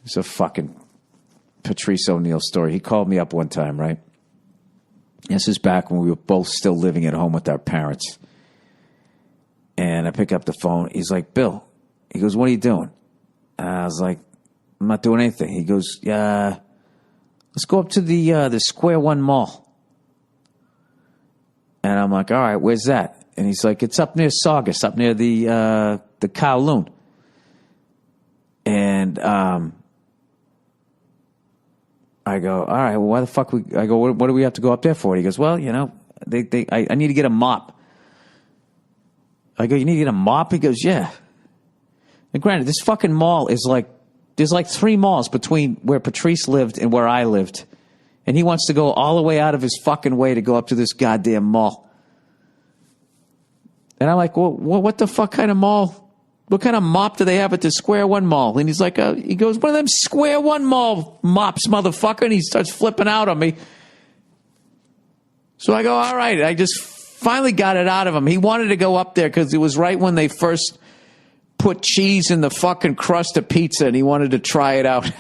It's a fucking Patrice O'Neal story. He called me up one time, right? This is back when we were both still living at home with our parents. And I pick up the phone. He's like, Bill. He goes, what are you doing? And I was like, I'm not doing anything. He goes, yeah, let's go up to the Square One Mall. And I'm like, all right, where's that? And he's like, it's up near Saugus, up near the Kowloon. And I go, all right, well, why the fuck I go, what do we have to go up there for? He goes, well, you know, I need to get a mop. I go, you need to get a mop? He goes, yeah. And granted, this fucking mall is like, there's like 3 malls between where Patrice lived and where I lived. And he wants to go all the way out of his fucking way to go up to this goddamn mall. And I'm like, well, what the fuck kind of mall? What kind of mop do they have at the Square One Mall? And he's like, he goes, one of them Square One Mall mops, motherfucker. And he starts flipping out on me. So I go, all right. I just finally got it out of him. He wanted to go up there because it was right when they first put cheese in the fucking crust of pizza, and he wanted to try it out.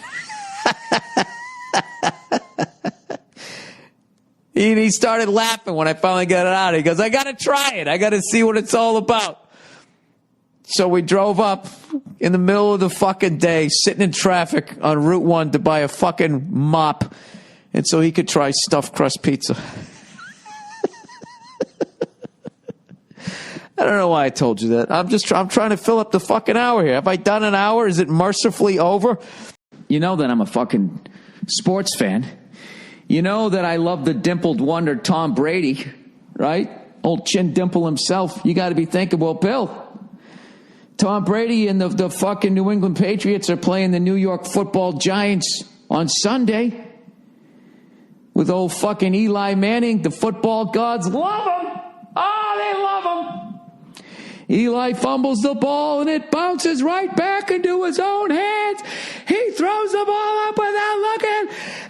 He started laughing when I finally got it out. He goes, I got to try it. I got to see what it's all about. So we drove up in the middle of the fucking day, sitting in traffic on Route 1 to buy a fucking mop, and so he could try stuffed crust pizza. I don't know why I told you that. I'm trying to fill up the fucking hour here. Have I done an hour? Is it mercifully over? You know that I'm a fucking sports fan. You know that I love the dimpled wonder Tom Brady, right? Old chin dimple himself. You got to be thinking, well, Bill, Tom Brady and the fucking New England Patriots are playing the New York Football Giants on Sunday with old fucking Eli Manning. The football gods love him. Oh, they love him. Eli fumbles the ball and it bounces right back into his own hands. He throws the ball up without looking,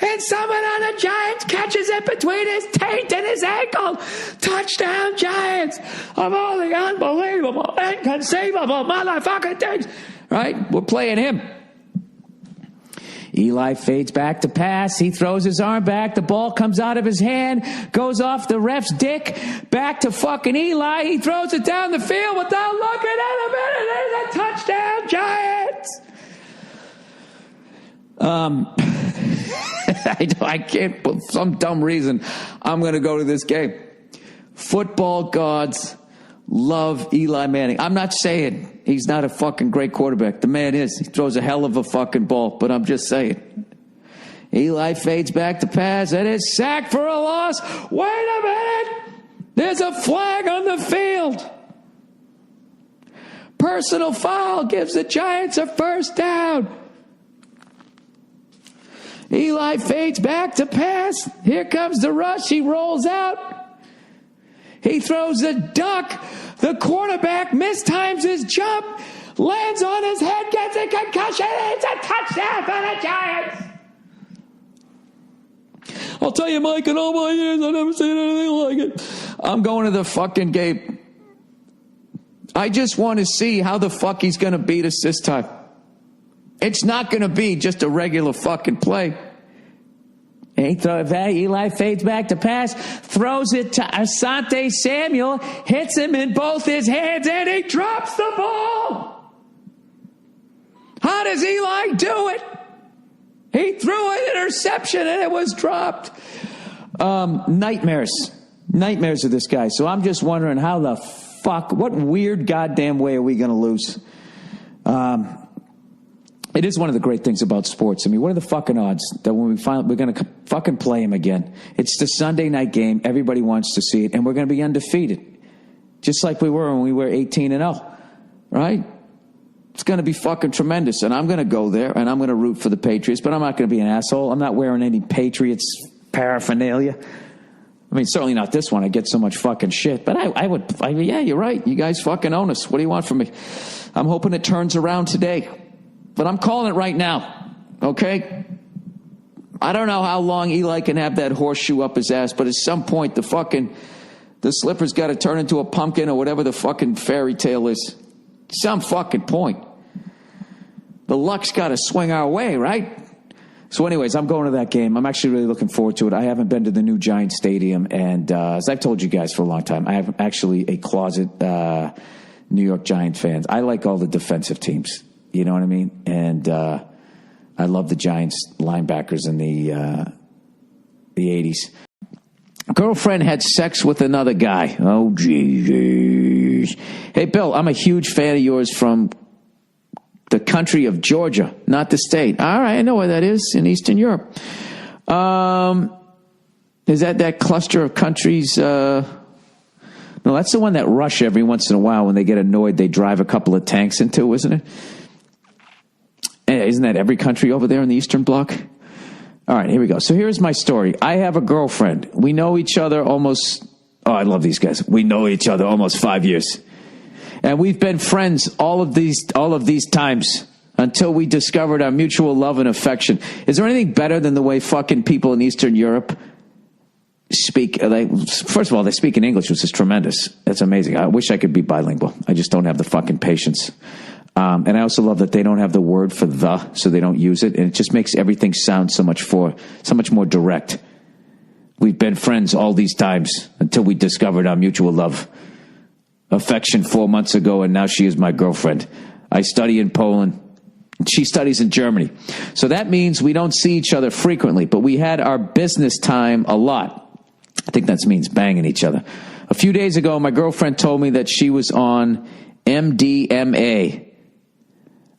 and someone on the Giants catches it between his taint and his ankle. Touchdown, Giants! Of all the unbelievable, inconceivable motherfucking things. Right? We're playing him. Eli fades back to pass. He throws his arm back. The ball comes out of his hand, goes off the ref's dick, back to fucking Eli. He throws it down the field without looking at him, and there's a touchdown, Giants. I can't, for some dumb reason, I'm going to go to this game. Football gods love Eli Manning. I'm not saying he's not a fucking great quarterback. The man is. He throws a hell of a fucking ball, but I'm just saying. Eli fades back to pass, and it's sacked for a loss. Wait a minute. There's a flag on the field. Personal foul gives the Giants a first down. Eli fades back to pass. Here comes the rush. He rolls out. He throws a duck. The quarterback mistimes his jump, lands on his head, gets a concussion. It's a touchdown for the Giants. I'll tell you, Mike, in all my years, I've never seen anything like it. I'm going to the fucking game. I just want to see how the fuck he's going to beat us this time. It's not going to be just a regular fucking play. Eli fades back to pass, throws it to Asante Samuel, hits him in both his hands, and he drops the ball. How does Eli do it? He threw an interception and it was dropped. Nightmares of this guy. So I'm just wondering how the fuck, what weird goddamn way are we going to lose? It is one of the great things about sports. I mean, what are the fucking odds that when we're going to fucking play him again? It's the Sunday night game. Everybody wants to see it, and we're going to be undefeated, just like we were when we were 18-0, right? It's going to be fucking tremendous, and I'm going to go there, and I'm going to root for the Patriots, but I'm not going to be an asshole. I'm not wearing any Patriots paraphernalia. I mean, certainly not this one. I get so much fucking shit, but yeah, you're right. You guys fucking own us. What do you want from me? I'm hoping it turns around today. But I'm calling it right now, okay? I don't know how long Eli can have that horseshoe up his ass, but at some point the slipper's got to turn into a pumpkin or whatever the fucking fairy tale is. Some fucking point. The luck's got to swing our way, right? So anyways, I'm going to that game. I'm actually really looking forward to it. I haven't been to the new Giant Stadium, and as I've told you guys for a long time, I have actually a closet New York Giant fans. I like all the defensive teams. You know what I mean? And I love the Giants linebackers in the 80s. Girlfriend had sex with another guy. Oh, geez. Hey, Bill, I'm a huge fan of yours from the country of Georgia, not the state. All right, I know where that is, in Eastern Europe. Is that cluster of countries? No, that's the one that Russia, every once in a while, when they get annoyed, they drive a couple of tanks into, isn't it? Isn't that every country over there in the Eastern Bloc? All right, here we go. So here's my story. I have a girlfriend. We know each other almost, I love these guys. We know each other almost 5 years. And we've been friends all of these times until we discovered our mutual love and affection. Is there anything better than the way fucking people in Eastern Europe speak? First of all, they speak in English, which is tremendous. That's amazing. I wish I could be bilingual. I just don't have the fucking patience. And I also love that they don't have the word for the, so they don't use it. And it just makes everything sound so much more direct. We've been friends all these times until we discovered our mutual love. Affection 4 months ago, and now she is my girlfriend. I study in Poland. She studies in Germany. So that means we don't see each other frequently, but we had our business time a lot. I think that means banging each other. A few days ago, my girlfriend told me that she was on MDMA.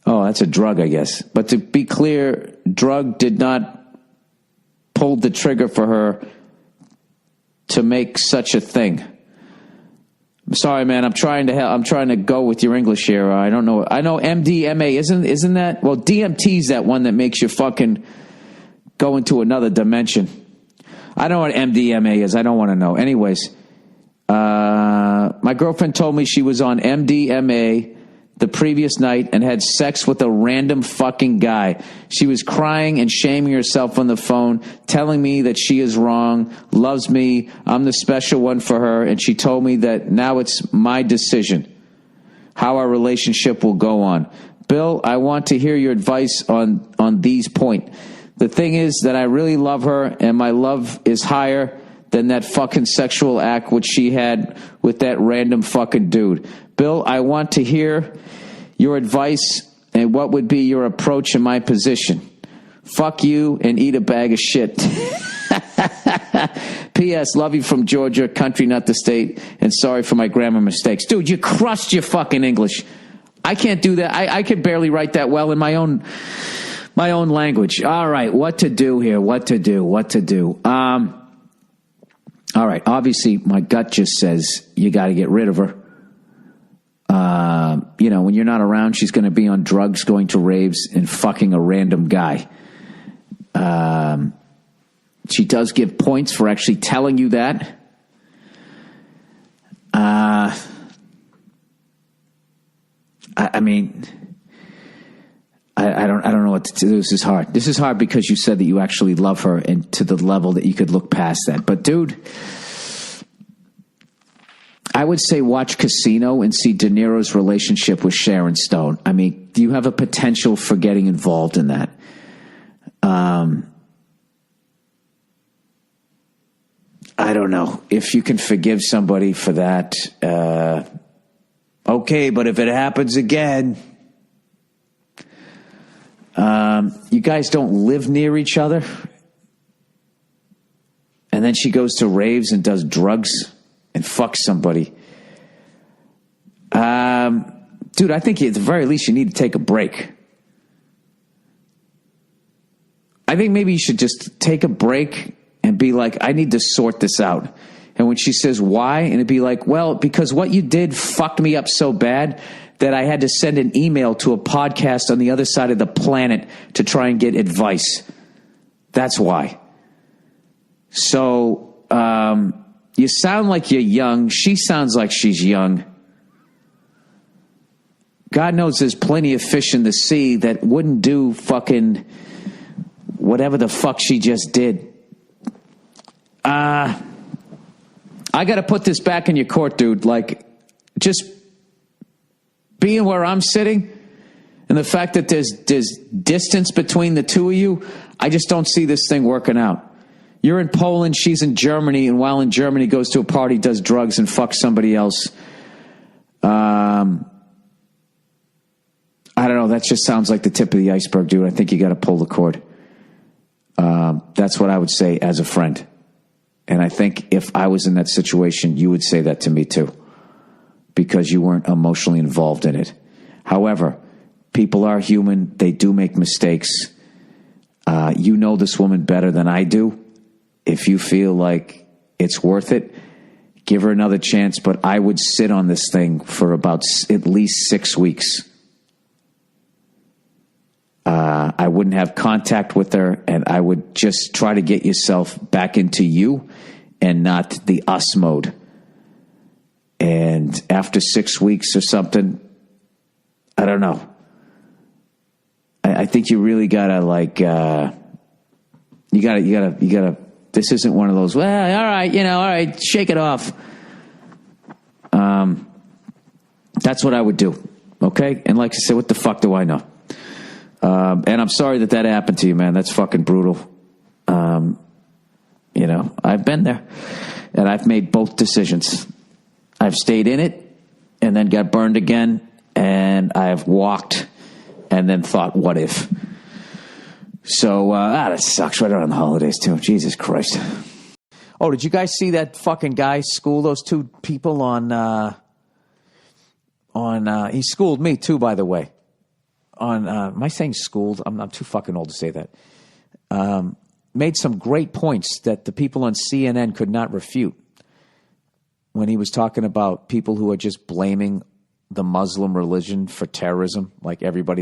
Oh, that's a drug, I guess. But to be clear, drug did not pull the trigger for her to make such a thing. Sorry, man. I'm trying to go with your English here. I don't know. I know MDMA isn't that? Well, DMT's that one that makes you fucking go into another dimension. I don't know what MDMA is. I don't want to know. Anyways, my girlfriend told me she was on MDMA the previous night and had sex with a random fucking guy. She was crying and shaming herself on the phone, telling me that she is wrong, loves me, I'm the special one for her, and she told me that now it's my decision how our relationship will go on. Bill, I want to hear your advice on these points. The thing is that I really love her, and my love is higher than that fucking sexual act which she had with that random fucking dude. Bill, I want to hear your advice and what would be your approach in my position. Fuck you and eat a bag of shit. P.S. Love you from Georgia, country, not the state, and sorry for my grammar mistakes. Dude, you crushed your fucking English. I can't do that. I could barely write that well in my own language. All right, what to do here? What to do? All right, obviously my gut just says you got to get rid of her. When you're not around, she's going to be on drugs, going to raves, and fucking a random guy. She does give points for actually telling you that. I don't know what to do. This is hard. This is hard because you said that you actually love her and to the level that you could look past that. But dude, I would say watch Casino and see De Niro's relationship with Sharon Stone. I mean, do you have a potential for getting involved in that? I don't know if you can forgive somebody for that. Okay, but if it happens again, you guys don't live near each other, and then she goes to raves and does drugs and fucks somebody. Dude, I think at the very least you need to take a break. I think maybe you should just take a break and be like, I need to sort this out. And when she says why, and it'd be like, well, because what you did fucked me up so bad that I had to send an email to a podcast on the other side of the planet to try and get advice. That's why. So, you sound like you're young. She sounds like she's young. God knows there's plenty of fish in the sea that wouldn't do fucking whatever the fuck she just did. I got to put this back in your court, dude. Like, just being where I'm sitting And the fact that there's distance between the two of you, I just don't see this thing working out. You're in Poland, she's in Germany, and while in Germany goes to a party, does drugs, and fucks somebody else. I don't know. That just sounds like the tip of the iceberg, dude. I think you got to pull the cord. That's what I would say as a friend. And I think if I was in that situation, you would say that to me too, because you weren't emotionally involved in it. However, people are human. They do make mistakes. You know this woman better than I do. If you feel like it's worth it, give her another chance. But I would sit on this thing for about at least 6 weeks. I wouldn't have contact with her, and I would just try to get yourself back into you and not the us mode. And after 6 weeks or something, I don't know. I think you really gotta you gotta. This isn't one of those. Well, all right, shake it off. That's what I would do. Okay, and like I said, what the fuck do I know? And I'm sorry that happened to you, man. That's fucking brutal. I've been there, and I've made both decisions. I've stayed in it and then got burned again, and I've walked and then thought, what if? So, that sucks right around the holidays, too. Jesus Christ. Oh, did you guys see that fucking guy school those two people on he schooled me, too, by the way. Am I saying schooled? I'm too fucking old to say that. Made some great points that the people on CNN could not refute when he was talking about people who are just blaming the Muslim religion for terrorism. Like everyone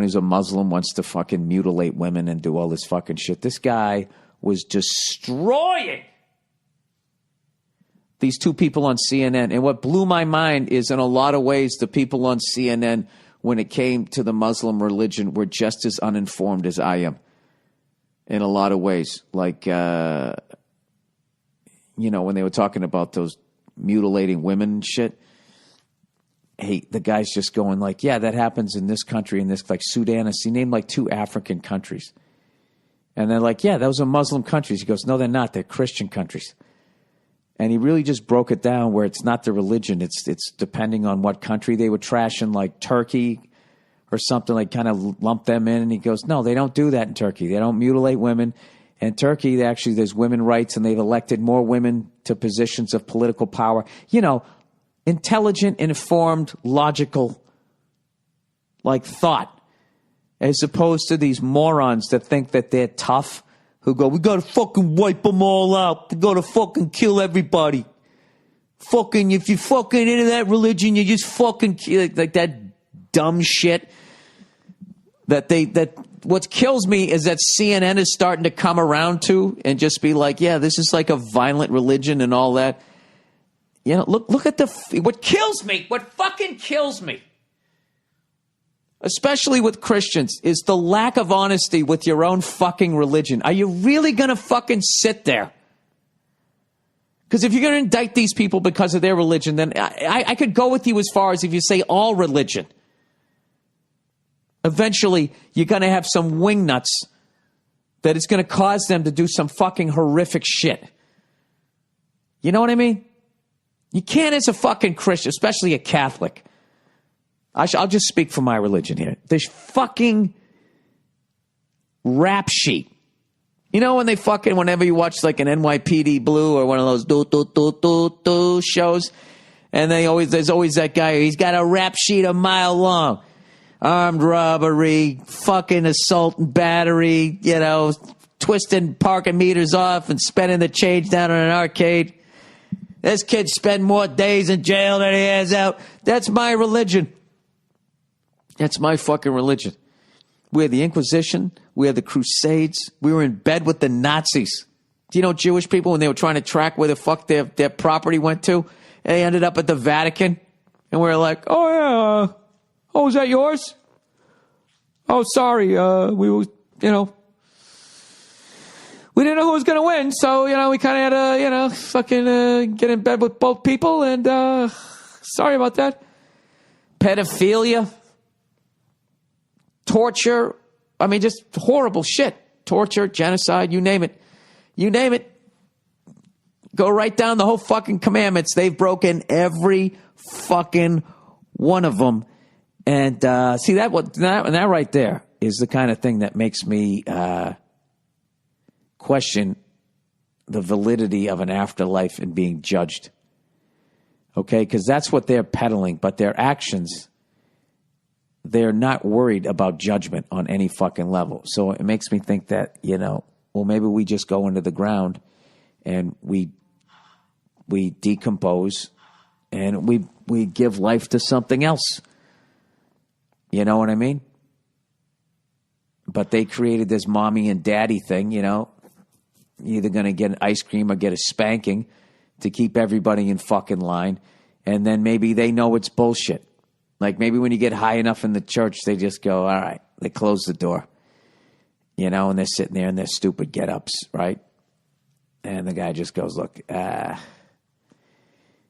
who's a Muslim wants to fucking mutilate women and do all this fucking shit. This guy was destroying these two people on CNN. And what blew my mind is, in a lot of ways, the people on CNN, when it came to the Muslim religion, were just as uninformed as I am. In a lot of ways. Like, when they were talking about those mutilating women and shit. Hey, the guy's just going like, yeah, that happens in this country, in this, like Sudan. He named like 2 African countries. And they're like, yeah, those are Muslim countries. He goes, no, they're not. They're Christian countries. And he really just broke it down where it's not the religion. It's depending on what country. They were trashing like Turkey or something, like kind of lump them in. And he goes, no, they don't do that in Turkey. They don't mutilate women. In Turkey, there's women rights, and they've elected more women to positions of political power. Intelligent, informed, logical, like thought, as opposed to these morons that think that they're tough, who go, we gotta fucking wipe them all out. We gotta fucking kill everybody. Fucking, if you fucking into that religion, you just fucking kill, like that dumb shit. What kills me is that CNN is starting to come around to and just be like, yeah, this is like a violent religion and all that. Look at what kills me, what fucking kills me, especially with Christians, is the lack of honesty with your own fucking religion. Are you really going to fucking sit there? Because if you're going to indict these people because of their religion, then I could go with you as far as if you say all religion. Eventually, you're going to have some wingnuts that it's going to cause them to do some fucking horrific shit. You know what I mean? You can't, as a fucking Christian, especially a Catholic. I'll just speak for my religion here. This fucking rap sheet. Whenever you watch like an NYPD Blue or one of those do shows, and there's always that guy, he's got a rap sheet a mile long. Armed robbery, fucking assault and battery, twisting parking meters off and spending the change down in an arcade. This kid spent more days in jail than he has out. That's my religion. That's my fucking religion. We had the Inquisition. We had the Crusades. We were in bed with the Nazis. Do you know Jewish people, when they were trying to track where the fuck their property went to, and they ended up at the Vatican? And we were like, oh, yeah, oh, is that yours? Oh, sorry, we didn't know who was going to win, so, we kind of had to, fucking get in bed with both people, and sorry about that. Pedophilia. torture. I mean, just horrible shit. Torture, genocide, you name it. You name it. Go right down the whole fucking commandments. They've broken every fucking one of them. And see, that right there is the kind of thing that makes me question the validity of an afterlife and being judged. Okay? Because that's what they're peddling. But their actions, they're not worried about judgment on any fucking level. So it makes me think that, well, maybe we just go into the ground and we decompose and we give life to something else. You know what I mean? But they created this mommy and daddy thing, You're either going to get an ice cream or get a spanking to keep everybody in fucking line. And then maybe they know it's bullshit. Like maybe when you get high enough in the church, they just go, all right, they close the door. And they're sitting there in their stupid get-ups, right? And the guy just goes, look,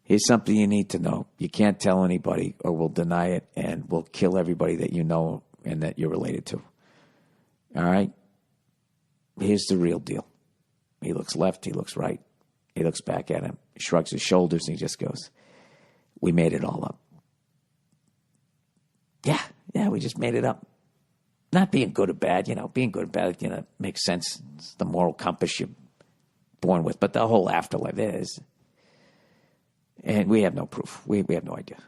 here's something you need to know. You can't tell anybody or we'll deny it and we'll kill everybody that you know and that you're related to. All right? Here's the real deal. He looks left, he looks right. He looks back at him, he shrugs his shoulders, and he just goes, we made it all up. Yeah, we just made it up. Not being good or bad, being good or bad, makes sense. It's the moral compass you're born with, but the whole afterlife is. And we have no proof. We have no idea.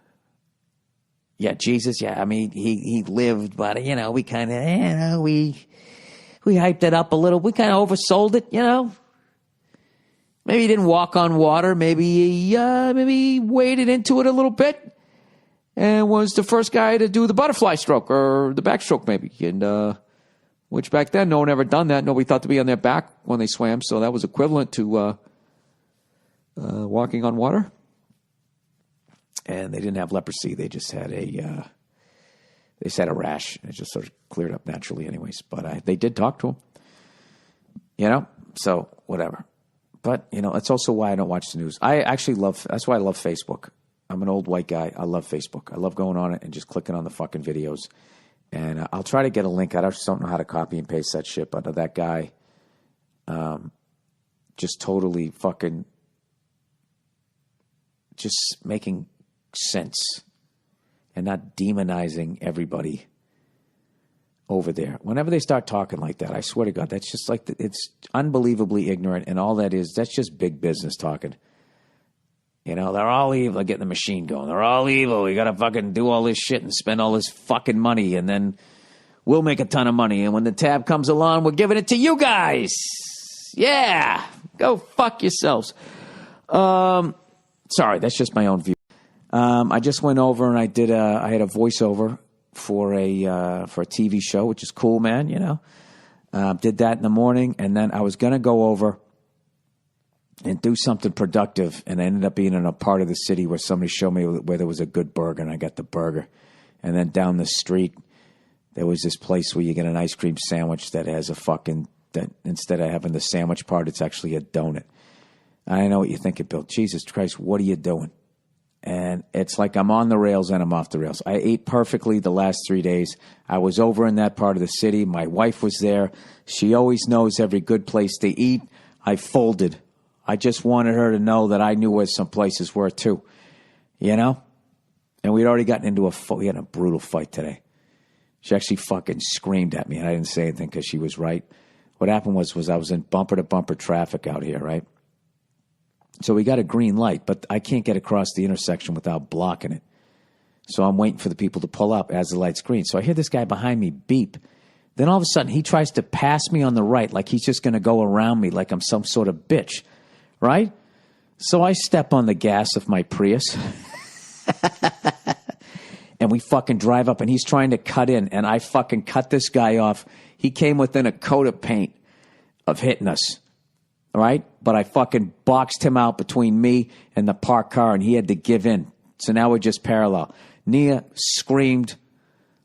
Yeah, Jesus, I mean, he lived, but, we kind of, we hyped it up a little. We kind of oversold it, Maybe he didn't walk on water. Maybe he waded into it a little bit and was the first guy to do the butterfly stroke or the backstroke maybe. And which back then, no one ever done that. Nobody thought to be on their back when they swam. So that was equivalent to walking on water. And they didn't have leprosy. They just had a rash. It just sort of cleared up naturally anyways. But they did talk to him, so whatever. But, that's also why I don't watch the news. That's why I love Facebook. I'm an old white guy. I love Facebook. I love going on it and just clicking on the fucking videos. And I'll try to get a link. I just don't know how to copy and paste that shit. But that guy just totally fucking just making sense and not demonizing everybody over there. Whenever they start talking like that, I swear to God, that's just like, it's unbelievably ignorant. And all that is, that's just big business talking. They're all evil. They're getting the machine going. They're all evil. We got to fucking do all this shit and spend all this fucking money. And then we'll make a ton of money. And when the tab comes along, we're giving it to you guys. Yeah. Go fuck yourselves. Sorry, that's just my own view. I just went over and I had a voiceover for a TV show, which is cool, man. Did that in the morning, and then I was gonna go over and do something productive, and I ended up being in a part of the city where somebody showed me where there was a good burger, and I got the burger. And then down the street, there was this place where you get an ice cream sandwich that has that instead of having the sandwich part, it's actually a donut. I know what you're thinking, Bill. Jesus Christ, what are you doing? And it's like I'm on the rails and I'm off the rails. I ate perfectly the last 3 days. I was over in that part of the city. My wife was there. She always knows every good place to eat. I folded. I just wanted her to know that I knew where some places were too. And we'd already gotten into we had a brutal fight today. She actually fucking screamed at me and I didn't say anything because she was right. What happened was I was in bumper-to-bumper traffic out here, right? So we got a green light, but I can't get across the intersection without blocking it. So I'm waiting for the people to pull up as the light's green. So I hear this guy behind me beep. Then all of a sudden he tries to pass me on the right like he's just going to go around me like I'm some sort of bitch, right? So I step on the gas of my Prius and we fucking drive up and he's trying to cut in and I fucking cut this guy off. He came within a coat of paint of hitting us. All right? But I fucking boxed him out between me and the parked car, and he had to give in. So now we're just parallel. Nia screamed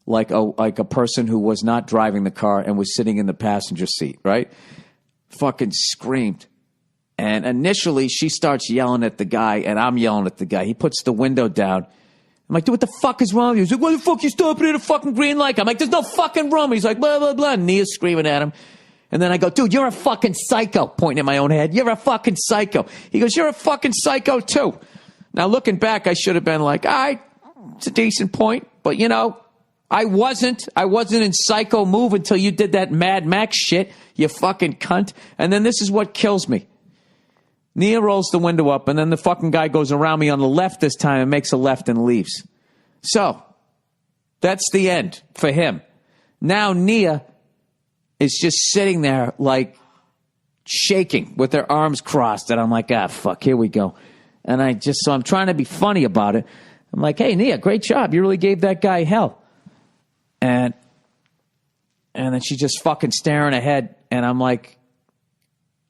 like a person who was not driving the car and was sitting in the passenger seat, right? Fucking screamed. And initially, she starts yelling at the guy, and I'm yelling at the guy. He puts the window down, I'm like, dude, what the fuck is wrong with you? He's like, why the fuck you stopping at a fucking green light? I'm like, there's no fucking room. He's like, blah, blah, blah. And Nia's screaming at him. And then I go, dude, you're a fucking psycho, pointing at my own head. You're a fucking psycho. He goes, you're a fucking psycho too. Now, looking back, I should have been like, all right, it's a decent point. But, you know, I wasn't in psycho move until you did that Mad Max shit, you fucking cunt. And then this is what kills me. Nia rolls the window up, and then the fucking guy goes around me on the left this time and makes a left and leaves. So, that's the end for him. Now Nia is just sitting there, like, shaking with her arms crossed. And I'm like, ah, fuck, here we go. And so I'm trying to be funny about it. I'm like, hey, Nia, great job. You really gave that guy hell. And then she's just fucking staring ahead. And I'm like,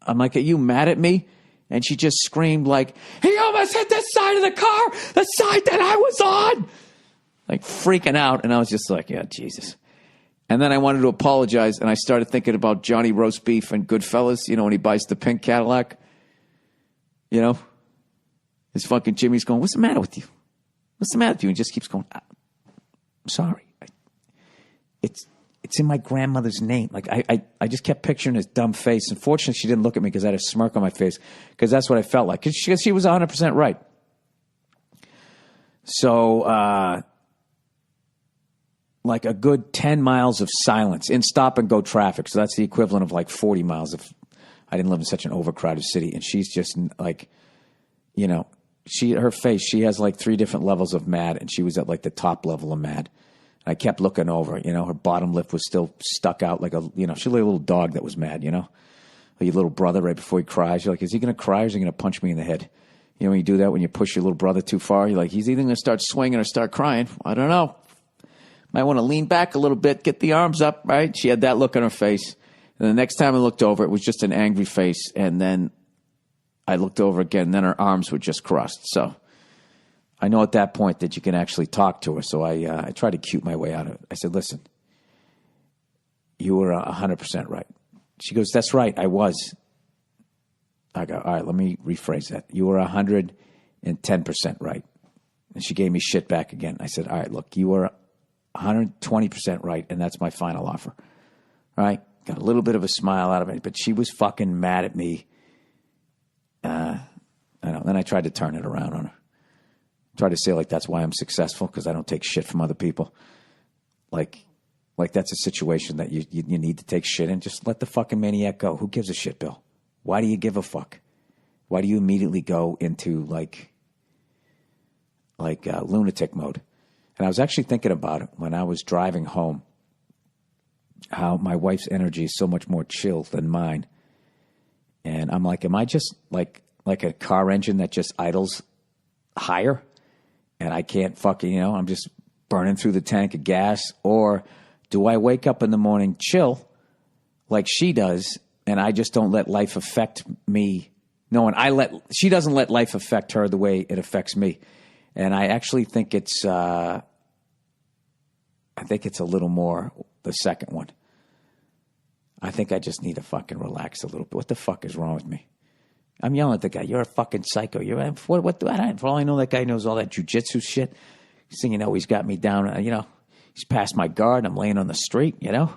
are you mad at me? And she just screamed like, he almost hit the side of the car, the side that I was on. Like freaking out. And I was just like, yeah, Jesus. And then I wanted to apologize. And I started thinking about Johnny Roast Beef and Goodfellas, you know, when he buys the pink Cadillac. You know, his fucking Jimmy's going, what's the matter with you? What's the matter with you? And he just keeps going, I'm sorry. It's in my grandmother's name. Like, I just kept picturing his dumb face. Unfortunately, she didn't look at me because I had a smirk on my face because that's what I felt like. Because she was 100% right. So, like a good 10 miles of silence in stop-and-go traffic. So that's the equivalent of like 40 miles if I didn't live in such an overcrowded city. And she's just like, you know, her face, she has like 3 different levels of mad, and she was at like the top level of mad. I kept looking over, you know, her bottom lip was still stuck out like she looked like a little dog that was mad, you know, like your little brother right before he cries. You're like, is he going to cry or is he going to punch me in the head? You know, when you do that, when you push your little brother too far, you're like, he's either going to start swinging or start crying. I don't know. Might want to lean back a little bit, get the arms up, right? She had that look on her face. And the next time I looked over, it was just an angry face. And then I looked over again, and then her arms were just crossed. So I know at that point that you can actually talk to her, so I tried to cute my way out of it. I said, listen, you were 100% right. She goes, that's right, I was. I go, all right, let me rephrase that. You were 110% right. And she gave me shit back again. I said, all right, look, you were 120% right, and that's my final offer. All right? Got a little bit of a smile out of it, but she was fucking mad at me. I know. Then I tried to turn it around on her. Try to say like that's why I'm successful, because I don't take shit from other people. Like that's a situation that you need to take shit in. Just let the fucking maniac go. Who gives a shit, Bill? Why do you give a fuck? Why do you immediately go into like lunatic mode? And I was actually thinking about it when I was driving home, how my wife's energy is so much more chill than mine. And I'm like, am I just like a car engine that just idles higher? And I can't fucking, you know, I'm just burning through the tank of gas. Or do I wake up in the morning chill like she does, and I just don't let life affect me? No, and she doesn't let life affect her the way it affects me. And I actually think it's a little more the second one. I think I just need to fucking relax a little bit. What the fuck is wrong with me? I'm yelling at the guy. You're a fucking psycho. For all I know, that guy knows all that jujitsu shit. He's saying, you know, he's got me down. You know, he's past my guard. I'm laying on the street, you know.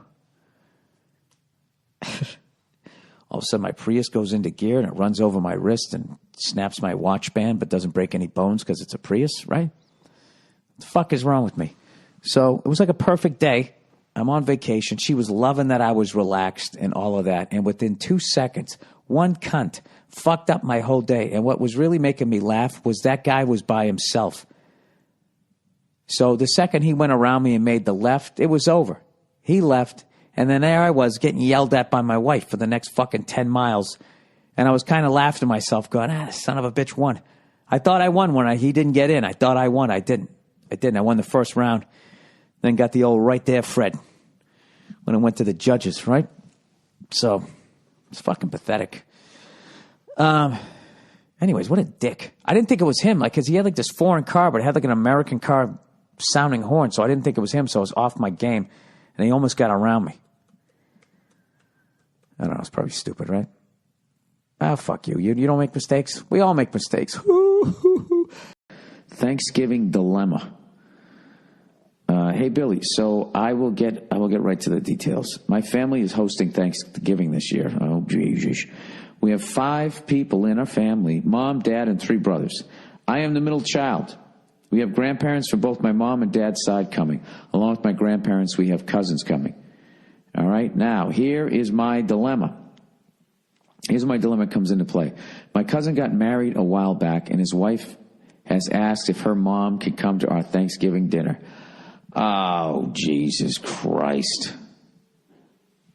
All of a sudden, my Prius goes into gear, and it runs over my wrist and snaps my watch band, but doesn't break any bones because it's a Prius, right? What the fuck is wrong with me? So it was like a perfect day. I'm on vacation. She was loving that I was relaxed and all of that. And within 2 seconds, one cunt fucked up my whole day. And what was really making me laugh was that guy was by himself. So the second he went around me and made the left, it was over. He left. And then there I was getting yelled at by my wife for the next fucking 10 miles. And I was kind of laughing to myself going, son of a bitch won. I thought I won when he didn't get in. I thought I won. I didn't. I won the first round. Then got the old right there, Fred, when it went to the judges, right? So it's fucking pathetic. Anyways, what a dick. I didn't think it was him, like, because he had like this foreign car, but it had like an American car sounding horn, so I didn't think it was him, so I was off my game, and he almost got around me. I don't know, it's probably stupid, right? Fuck you. You don't make mistakes? We all make mistakes. Thanksgiving dilemma. Hey, Billy, so I will get right to the details. My family is hosting Thanksgiving this year. Oh, Jesus. We have 5 people in our family, mom, dad, and 3 brothers. I am the middle child. We have grandparents for both my mom and dad's side coming. Along with my grandparents, we have cousins coming. All right, now, here is my dilemma. Here's where my dilemma comes into play. My cousin got married a while back, and his wife has asked if her mom could come to our Thanksgiving dinner. Oh, Jesus Christ.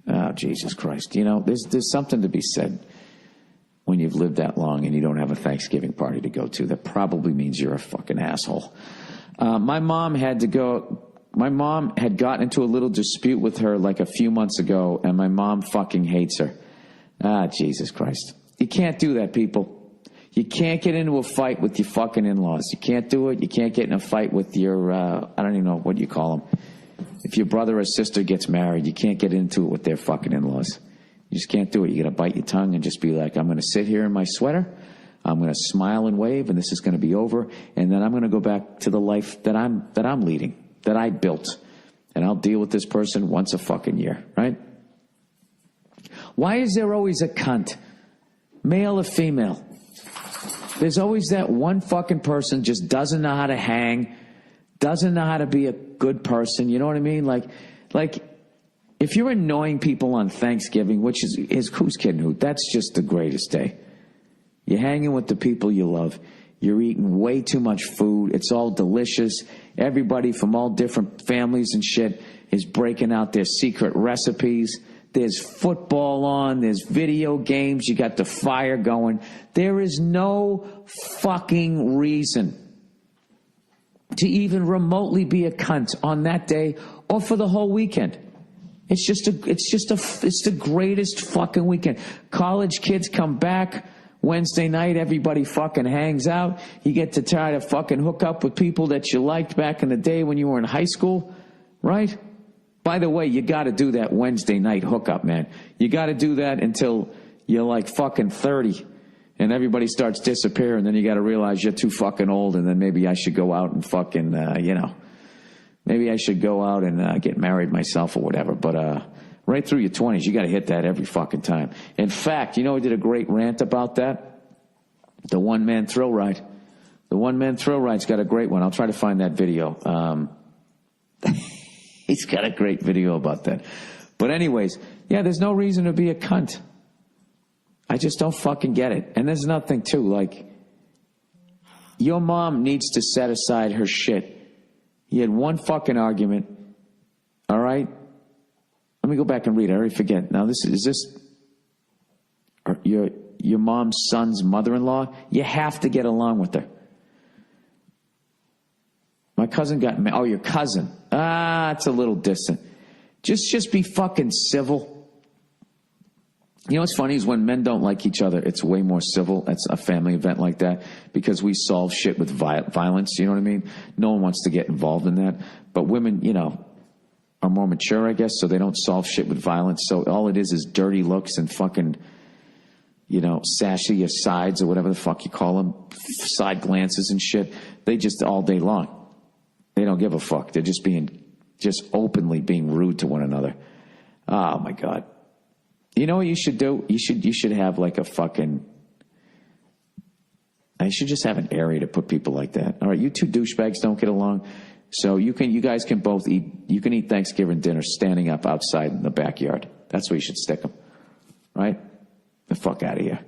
Oh, Jesus Christ. You know, there's something to be said when you've lived that long and you don't have a Thanksgiving party to go to. That probably means you're a fucking asshole. My mom had gotten into a little dispute with her like a few months ago, and my mom fucking hates her. Ah, Jesus Christ. You can't do that, people. You can't get into a fight with your fucking in-laws. You can't do it. You can't get in a fight with your, I don't even know what you call them. If your brother or sister gets married, you can't get into it with their fucking in-laws. You just can't do it. You got to bite your tongue and just be like, I'm going to sit here in my sweater. I'm going to smile and wave, and this is going to be over. And then I'm going to go back to the life that I'm leading, that I built. And I'll deal with this person once a fucking year, right? Why is there always a cunt, male or female? There's always that one fucking person just doesn't know how to hang, doesn't know how to be a good person. You know what I mean? Like if you're annoying people on Thanksgiving, which is who's kidding who? That's just the greatest day. You're hanging with the people you love. You're eating way too much food. It's all delicious. Everybody from all different families and shit is breaking out their secret recipes. There's football on. There's video games. You got the fire going. There is no fucking reason to even remotely be a cunt on that day or for the whole weekend. It's the greatest fucking weekend. College kids come back Wednesday night. Everybody fucking hangs out. You get to try to fucking hook up with people that you liked back in the day when you were in high school, right? By the way, you got to do that Wednesday night hookup, man. You got to do that until you're like fucking 30 and everybody starts disappearing. Then you got to realize you're too fucking old, and then maybe I should go out and fucking, maybe I should go out and get married myself or whatever. But right through your 20s, you got to hit that every fucking time. In fact, you know who did a great rant about that? The One Man Thrill Ride. The One Man Thrill Ride's got a great one. I'll try to find that video. He's got a great video about that. But anyways, yeah, there's no reason to be a cunt. I just don't fucking get it. And there's nothing, too. Like, your mom needs to set aside her shit. You had one fucking argument. All right? Let me go back and read it. I already forget. Now, is this your mom's son's mother-in-law? You have to get along with her. My cousin got married. Oh, your cousin. It's a little distant. Just be fucking civil. You know what's funny is when men don't like each other, it's way more civil. It's a family event like that because we solve shit with violence. You know what I mean? No one wants to get involved in that. But women, are more mature, I guess, so they don't solve shit with violence. So all it is dirty looks and fucking, sassy asides or whatever the fuck you call them, side glances and shit. They just all day long. They don't give a fuck. They're just openly being rude to one another. Oh my God. You know what you should do? You should have like a fucking, I should just have an area to put people like that. All right, you two douchebags don't get along. So you guys can both eat, you can eat Thanksgiving dinner standing up outside in the backyard. That's where you should stick them. Right? The fuck out of here.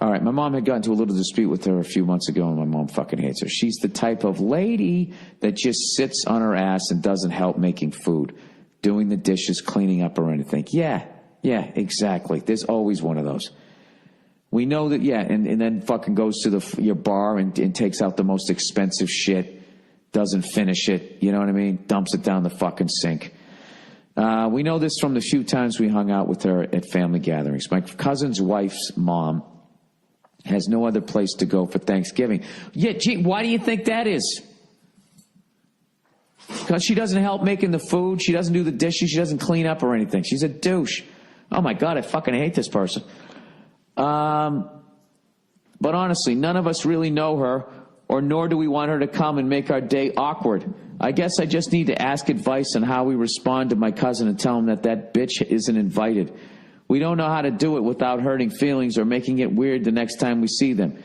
All right, my mom had gotten into a little dispute with her a few months ago, and my mom fucking hates her. She's the type of lady that just sits on her ass and doesn't help making food, doing the dishes, cleaning up, or anything. Yeah, exactly. There's always one of those. We know that, and then fucking goes to your bar and takes out the most expensive shit, doesn't finish it, you know what I mean? Dumps it down the fucking sink. We know this from the few times we hung out with her at family gatherings. My cousin's wife's mom has no other place to go for Thanksgiving. Yeah, gee, why do you think that is? Because she doesn't help making the food. She doesn't do the dishes. She doesn't clean up or anything. She's a douche. Oh, my God, I fucking hate this person. But honestly, none of us really know her or nor do we want her to come and make our day awkward. I guess I just need to ask advice on how we respond to my cousin and tell him that that bitch isn't invited. We don't know how to do it without hurting feelings or making it weird the next time we see them.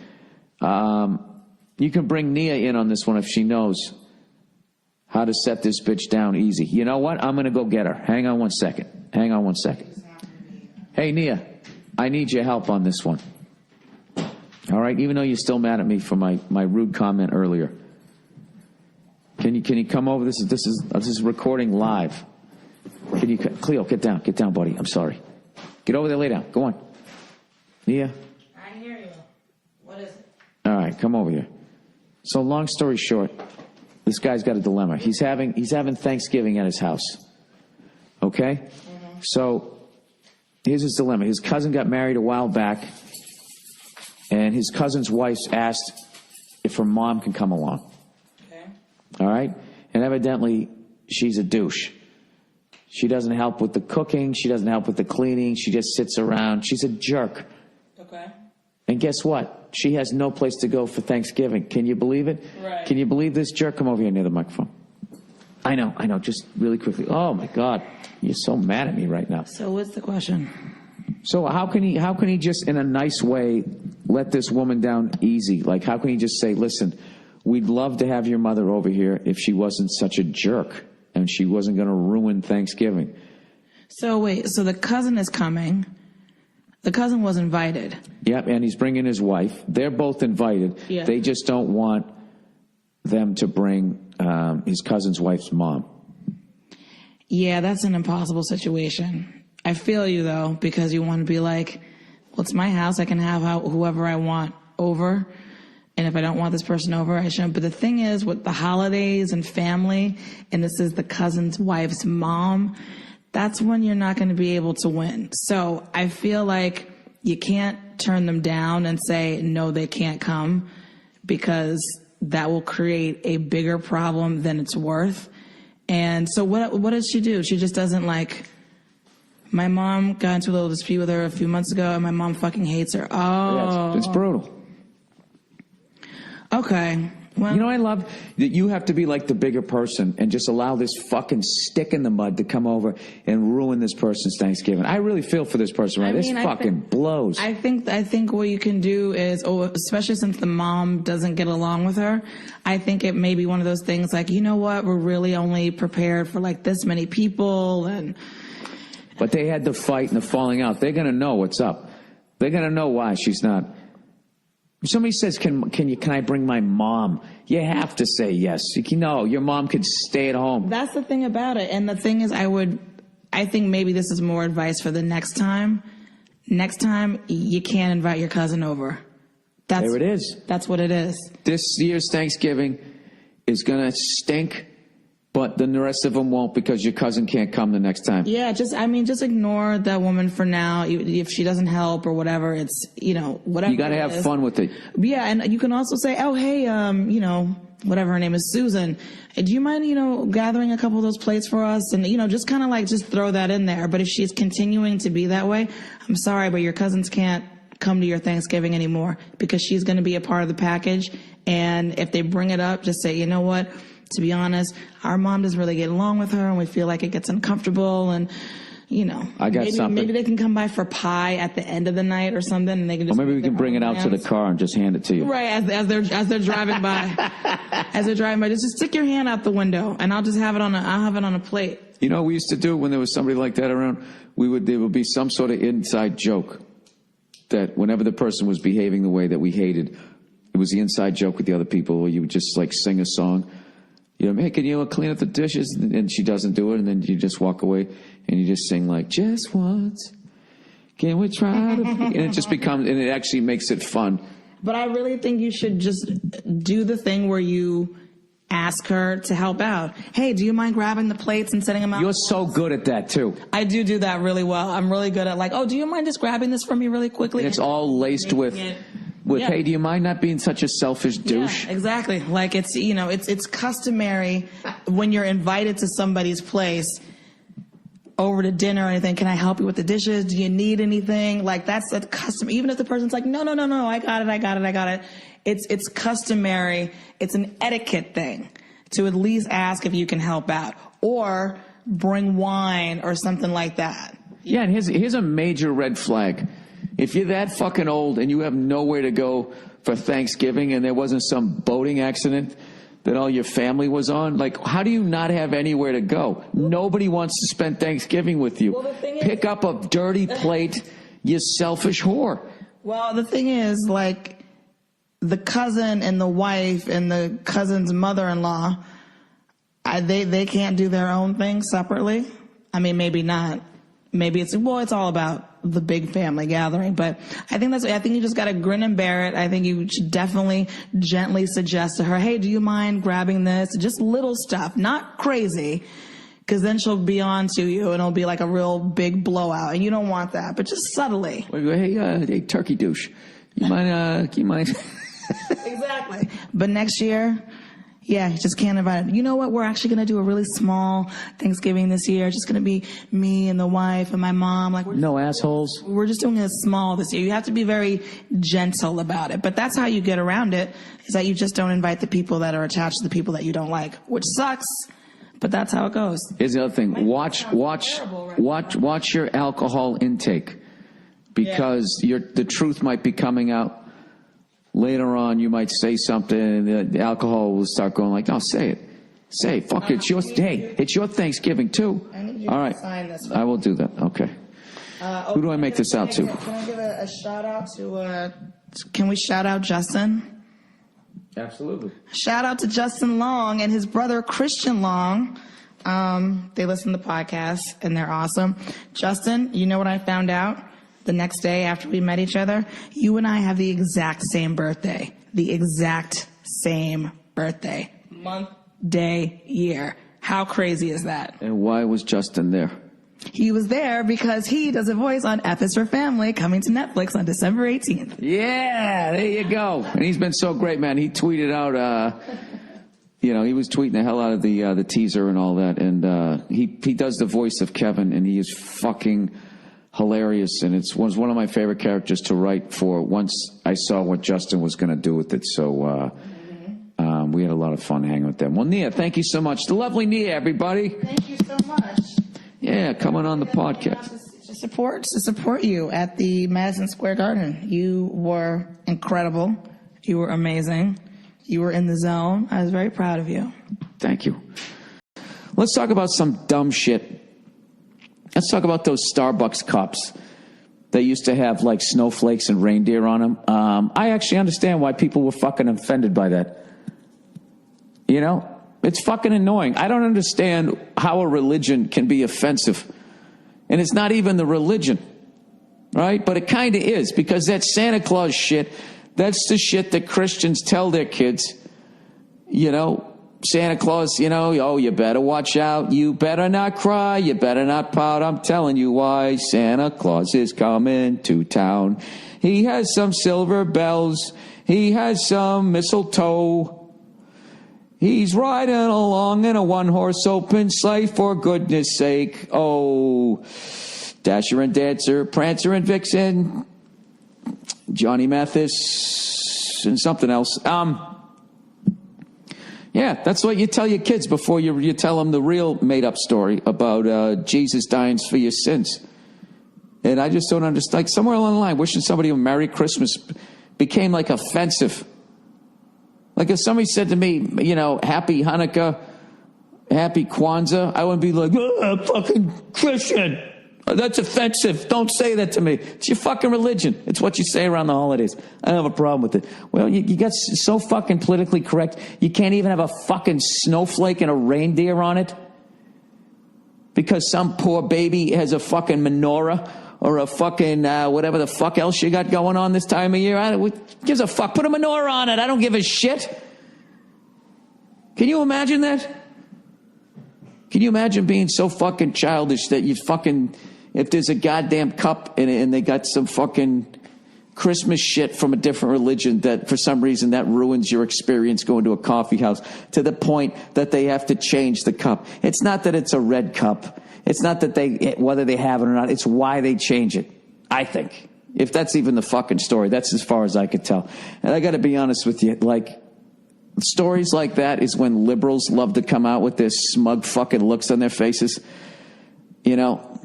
You can bring Nia in on this one if she knows how to set this bitch down easy. You know what? I'm going to go get her. Hang on one second. Hey, Nia, I need your help on this one. All right? Even though you're still mad at me for my rude comment earlier. Can you come over? This is recording live. Can you, Cleo, get down, buddy. I'm sorry. Get over there, lay down. Go on. Nia? I hear you. What is it? All right, come over here. So long story short, this guy's got a dilemma. He's having Thanksgiving at his house. Okay? Mm-hmm. So here's his dilemma. His cousin got married a while back, and his cousin's wife asked if her mom can come along. Okay. All right? And evidently, she's a douche. She doesn't help with the cooking. She doesn't help with the cleaning. She just sits around. She's a jerk. Okay. And guess what? She has no place to go for Thanksgiving. Can you believe it? Right. Can you believe this jerk? Come over here near the microphone. I know. Just really quickly. Oh, my God. You're so mad at me right now. So what's the question? So how can he just, in a nice way, let this woman down easy? Like, how can he just say, listen, we'd love to have your mother over here if she wasn't such a jerk and she wasn't going to ruin Thanksgiving. So wait, so the cousin is coming. The cousin was invited. Yep, and he's bringing his wife. They're both invited. Yeah. They just don't want them to bring his cousin's wife's mom. Yeah, that's an impossible situation. I feel you, though, because you want to be like, well, it's my house. I can have whoever I want over. And if I don't want this person over, I shouldn't. But the thing is, with the holidays and family, and this is the cousin's wife's mom, that's when you're not going to be able to win. So I feel like you can't turn them down and say, no, they can't come, because that will create a bigger problem than it's worth. And so what does she do? She just doesn't like... My mom got into a little dispute with her a few months ago, and my mom fucking hates her. Oh. Yeah, it's brutal. Okay. Well, you know, I love that you have to be like the bigger person and just allow this fucking stick in the mud to come over and ruin this person's Thanksgiving. I really feel for this person, right? This fucking blows. I think what you can do is, especially since the mom doesn't get along with her, I think it may be one of those things like, you know what, we're really only prepared for like this many people, But they had the fight and the falling out. They're going to know what's up. They're going to know why she's not. If somebody says, can I bring my mom? You have to say yes. No, your mom could stay at home. That's the thing about it. And the thing is, I think maybe this is more advice for the next time. Next time, you can't invite your cousin over. There it is. That's what it is. This year's Thanksgiving is going to stink. But then the rest of them won't, because your cousin can't come the next time. Yeah, just ignore that woman for now. If she doesn't help or whatever, it's, whatever. You got to have fun with it. Yeah, and you can also say, oh, hey, whatever her name is, Susan, do you mind, gathering a couple of those plates for us? And, just kind of just throw that in there. But if she's continuing to be that way, I'm sorry, but your cousins can't come to your Thanksgiving anymore, because she's going to be a part of the package. And if they bring it up, just say, you know what? To be honest, our mom doesn't really get along with her, and we feel like it gets uncomfortable, and I got something. Maybe they can come by for pie at the end of the night or something, and they can just. Or maybe we can bring it out to the car and just hand it to you. Right, as they're driving by, just stick your hand out the window, and I'll have it on a plate. You know what we used to do when there was somebody like that around? There would be some sort of inside joke that whenever the person was behaving the way that we hated, it was the inside joke with the other people, or you would just sing a song. Hey, can you clean up the dishes? And she doesn't do it, and then you just walk away, and you just sing just once. Can we try to... And it just becomes, and it actually makes it fun. But I really think you should just do the thing where you ask her to help out. Hey, do you mind grabbing the plates and setting them out? You're so good at that, too. I do that really well. I'm really good at do you mind just grabbing this for me really quickly? And it's all laced with, hey, do you mind not being such a selfish douche? Yeah, exactly. It's customary when you're invited to somebody's place over to dinner or anything. Can I help you with the dishes? Do you need anything? That's a custom. Even if the person's like, no, I got it. it's customary. It's an etiquette thing to at least ask if you can help out or bring wine or something like that. Yeah, and here's a major red flag. If you're that fucking old and you have nowhere to go for Thanksgiving and there wasn't some boating accident that all your family was on, like, how do you not have anywhere to go? Nobody wants to spend Thanksgiving with you. Well, pick up a dirty plate, you selfish whore. Well, the thing is, like, the cousin and the wife and the cousin's mother-in-law, they can't do their own thing separately. I mean, maybe not. Maybe it's all about the big family gathering, but I think you just got to grin and bear it. I think you should definitely gently suggest to her, hey, do you mind grabbing this? Just little stuff, not crazy, because then she'll be on to you and it'll be like a real big blowout, and you don't want that, but just subtly. Hey, turkey douche, you mind? Exactly. But next year, yeah, you just can't invite it. You know what? We're actually going to do a really small Thanksgiving this year. It's just going to be me and the wife and my mom. Like, no assholes. We're just doing it small this year. You have to be very gentle about it. But that's how you get around it, is that you just don't invite the people that are attached to the people that you don't like, which sucks. But that's how it goes. Here's the other thing. Watch your alcohol intake, because the truth might be coming out. Later on, you might say something, and the alcohol will start going like, "Oh, say it, fuck it, it's your it's your Thanksgiving too." I need you All to right, sign this. I will do that. Okay. Who do I make this out to? Can I give a shout out to? Can we shout out Justin? Absolutely. Shout out to Justin Long and his brother Christian Long. They listen to the podcast and they're awesome. Justin, you know what I found out? The next day after we met each other, you and I have the exact same birthday. The exact same birthday. Month, day, year. How crazy is that? And why was Justin there? He was there because he does a voice on F is for Family, coming to Netflix on December 18th. Yeah, there you go. And he's been so great, man. He tweeted out, he was tweeting the hell out of the teaser and all that. And he does the voice of Kevin, and he is fucking hilarious, and it was one of my favorite characters to write for once I saw what Justin was going to do with it. So we had a lot of fun hanging with them. Well, Nia, thank you so much. The lovely Nia, everybody. Thank you so much. Yeah, coming on the podcast. To support you at the Madison Square Garden. You were incredible. You were amazing. You were in the zone. I was very proud of you. Thank you. Let's talk about some dumb shit. Let's talk about those Starbucks cups that used to have like snowflakes and reindeer on them. I actually understand why people were fucking offended by that. You know, it's fucking annoying. I don't understand how a religion can be offensive. And it's not even the religion, right? But it kind of is, because that Santa Claus shit, that's the shit that Christians tell their kids, you know. Santa Claus, you better watch out. You better not cry. You better not pout. I'm telling you why. Santa Claus is coming to town. He has some silver bells. He has some mistletoe. He's riding along in a one-horse open sleigh, for goodness sake. Oh, Dasher and Dancer, Prancer and Vixen, Johnny Mathis, and something else. Yeah, that's what you tell your kids before you tell them the real made-up story about Jesus dying for your sins. And I just don't understand. Like, somewhere along the line, wishing somebody a Merry Christmas became, like, offensive. Like, if somebody said to me, Happy Hanukkah, Happy Kwanzaa, I wouldn't be like, fucking Christian. That's offensive. Don't say that to me. It's your fucking religion. It's what you say around the holidays. I don't have a problem with it. Well, you got so fucking politically correct, you can't even have a fucking snowflake and a reindeer on it because some poor baby has a fucking menorah or a fucking whatever the fuck else you got going on this time of year. Who gives a fuck? Put a menorah on it. I don't give a shit. Can you imagine that? Can you imagine being so fucking childish that you fucking... If there's a goddamn cup and they got some fucking Christmas shit from a different religion, that for some reason that ruins your experience going to a coffee house to the point that they have to change the cup. It's not that it's a red cup. It's not that whether they have it or not. It's why they change it, I think. If that's even the fucking story, that's as far as I could tell. And I got to be honest with you, like, stories like that is when liberals love to come out with their smug fucking looks on their faces. You know,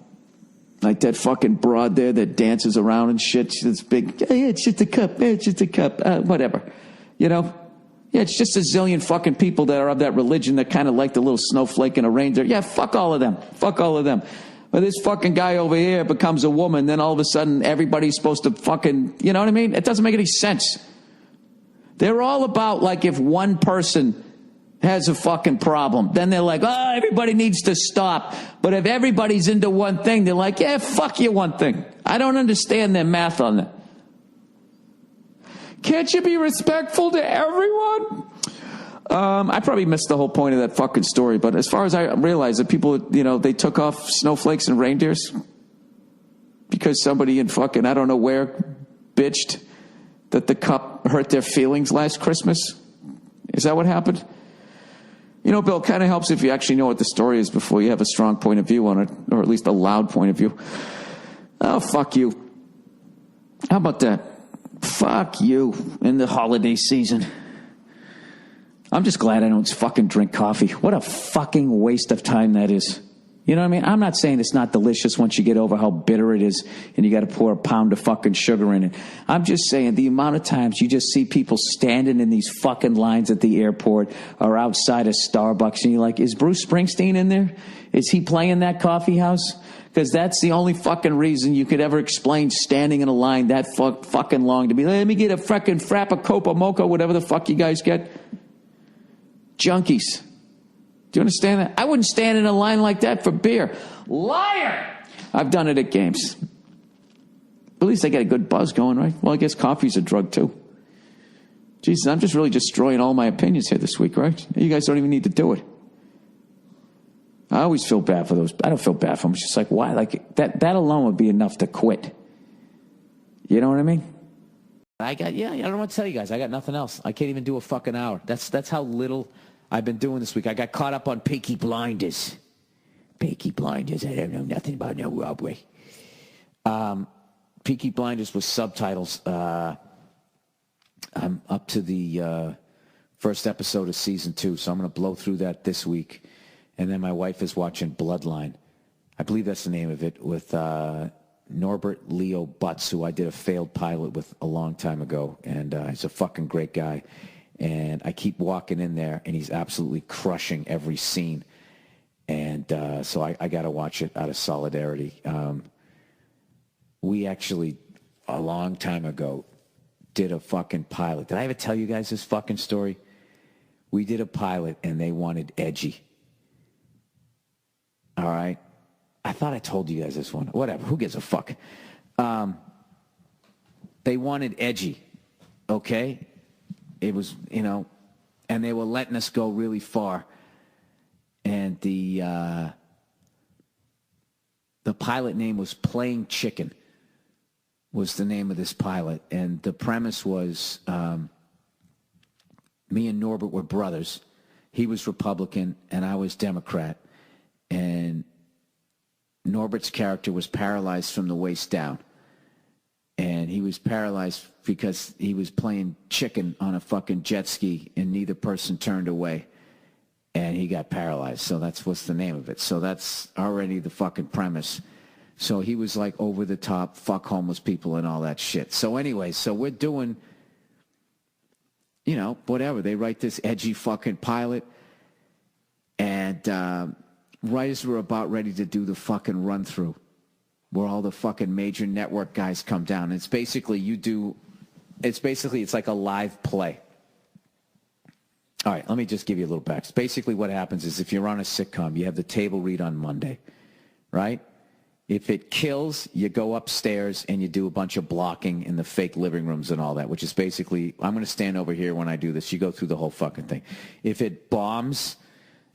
like that fucking broad there that dances around and shit. She's big, yeah, it's just a cup, it's just a cup, whatever. You know? Yeah, it's just a zillion fucking people that are of that religion that kind of like the little snowflake and a reindeer. Yeah, fuck all of them. Fuck all of them. But this fucking guy over here becomes a woman, then all of a sudden everybody's supposed to fucking, you know what I mean? It doesn't make any sense. They're all about, like, if one person has a fucking problem, then they're like, oh, everybody needs to stop. But if everybody's into one thing, they're like, yeah, fuck you one thing. I don't understand their math on that. Can't you be respectful to everyone? I probably missed the whole point of that fucking story, but as far as I realize that people, you know, they took off snowflakes and reindeers because somebody in fucking, I don't know where, bitched that the cup hurt their feelings last Christmas. Is that what happened? You know, Bill, it kind of helps if you actually know what the story is before you have a strong point of view on it, or at least a loud point of view. Oh, fuck you. How about that? Fuck you in the holiday season. I'm just glad I don't fucking drink coffee. What a fucking waste of time that is. You know what I mean? I'm not saying it's not delicious once you get over how bitter it is and you got to pour a pound of fucking sugar in it. I'm just saying the amount of times you just see people standing in these fucking lines at the airport or outside of Starbucks and you're like, is Bruce Springsteen in there? Is he playing that coffee house? Because that's the only fucking reason you could ever explain standing in a line that fucking long to be, let me get a fucking frappa, copa, mocha, whatever the fuck you guys get. Junkies. Do you understand that? I wouldn't stand in a line like that for beer. Liar! I've done it at games. At least I get a good buzz going, right? Well, I guess coffee's a drug, too. Jesus, I'm just really destroying all my opinions here this week, right? You guys don't even need to do it. I always feel bad for those. I don't feel bad for them. It's just like, why? Like, that alone would be enough to quit. You know what I mean? I don't know what to tell you guys. I got nothing else. I can't even do a fucking hour. That's how little I've been doing this week. I got caught up on Peaky Blinders. Peaky Blinders. I don't know nothing about no robbery. Peaky Blinders with subtitles. I'm up to the first episode of season 2, so I'm going to blow through that this week. And then my wife is watching Bloodline. I believe that's the name of it, with Norbert Leo Butz, who I did a failed pilot with a long time ago. And he's a fucking great guy. And I keep walking in there, and he's absolutely crushing every scene. And so I got to watch it out of solidarity. We actually, a long time ago, did a fucking pilot. Did I ever tell you guys this fucking story? We did a pilot, and they wanted edgy. All right? I thought I told you guys this one. Whatever. Who gives a fuck? They wanted edgy. Okay? It was, you know, and they were letting us go really far. And the pilot name was Playing Chicken, was the name of this pilot. And the premise was me and Norbert were brothers. He was Republican, and I was Democrat. And Norbert's character was paralyzed from the waist down. And he was paralyzed because he was playing chicken on a fucking jet ski, and neither person turned away. And he got paralyzed. So that's what's the name of it. So that's already the fucking premise. So he was like over the top, fuck homeless people and all that shit. So anyway, so we're doing, you know, whatever. They write this edgy fucking pilot. And right as we're about ready to do the fucking run through, where all the fucking major network guys come down. It's basically it's like a live play. All right, let me just give you a little back. Basically what happens is if you're on a sitcom, you have the table read on Monday, right? If it kills, you go upstairs and you do a bunch of blocking in the fake living rooms and all that, which is basically, I'm going to stand over here when I do this. You go through the whole fucking thing. If it bombs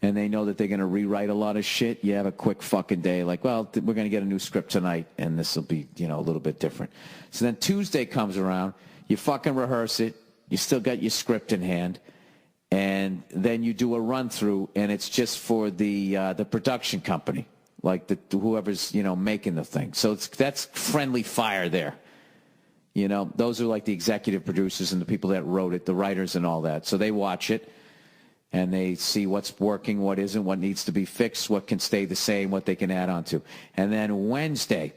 and they know that they're going to rewrite a lot of shit, you have a quick fucking day like, well, we're going to get a new script tonight and this will be, you know, a little bit different. So then Tuesday comes around, you fucking rehearse it, you still got your script in hand, and then you do a run through, and it's just for the production company, like whoever's, you know, making the thing. So that's friendly fire there. You know, those are like the executive producers and the people that wrote it, the writers and all that. So they watch it and they see what's working, what isn't, what needs to be fixed, what can stay the same, what they can add on to. And then Wednesday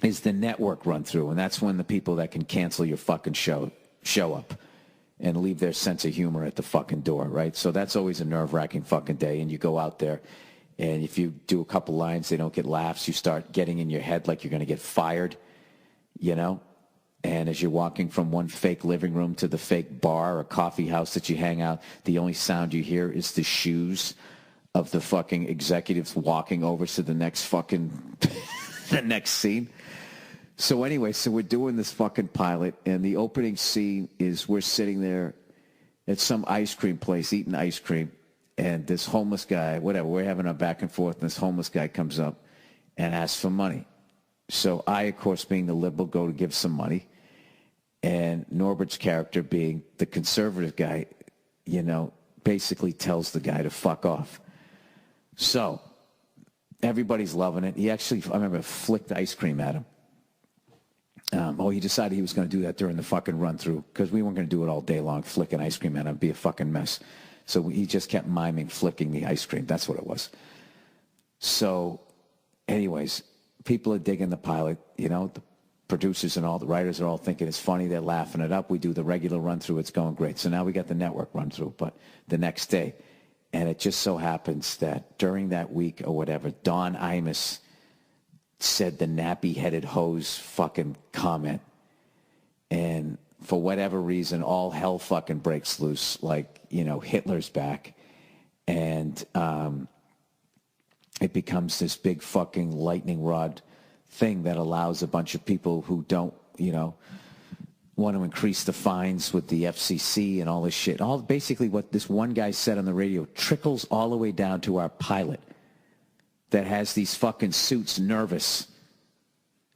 is the network run through, and that's when the people that can cancel your fucking show up and leave their sense of humor at the fucking door, right? So that's always a nerve-wracking fucking day, and you go out there, and if you do a couple lines, they don't get laughs, you start getting in your head like you're going to get fired, you know? And as you're walking from one fake living room to the fake bar or coffee house that you hang out, the only sound you hear is the shoes of the fucking executives walking over to the next fucking, the next scene. So anyway, so we're doing this fucking pilot, and the opening scene is we're sitting there at some ice cream place eating ice cream, and this homeless guy, whatever, we're having a back and forth, and this homeless guy comes up and asks for money. So I, of course, being the liberal, go to give some money. And Norbert's character, being the conservative guy, you know, basically tells the guy to fuck off. So everybody's loving it. He actually, I remember, flicked ice cream at him. He decided he was going to do that during the fucking run-through because we weren't going to do it all day long, flicking ice cream at him. It'd be a fucking mess. So he just kept miming flicking the ice cream. That's what it was. So anyways, people are digging the pilot, you know, the producers and all the writers are all thinking it's funny. They're laughing it up. We do the regular run through. It's going great. So now we got the network run through, but the next day. And it just so happens that during that week or whatever, Don Imus said the nappy-headed hose fucking comment. And for whatever reason, all hell fucking breaks loose. Like, you know, Hitler's back. And it becomes this big fucking lightning rod thing that allows a bunch of people who don't, you know, want to increase the fines with the FCC and all this shit. All basically what this one guy said on the radio trickles all the way down to our pilot that has these fucking suits nervous,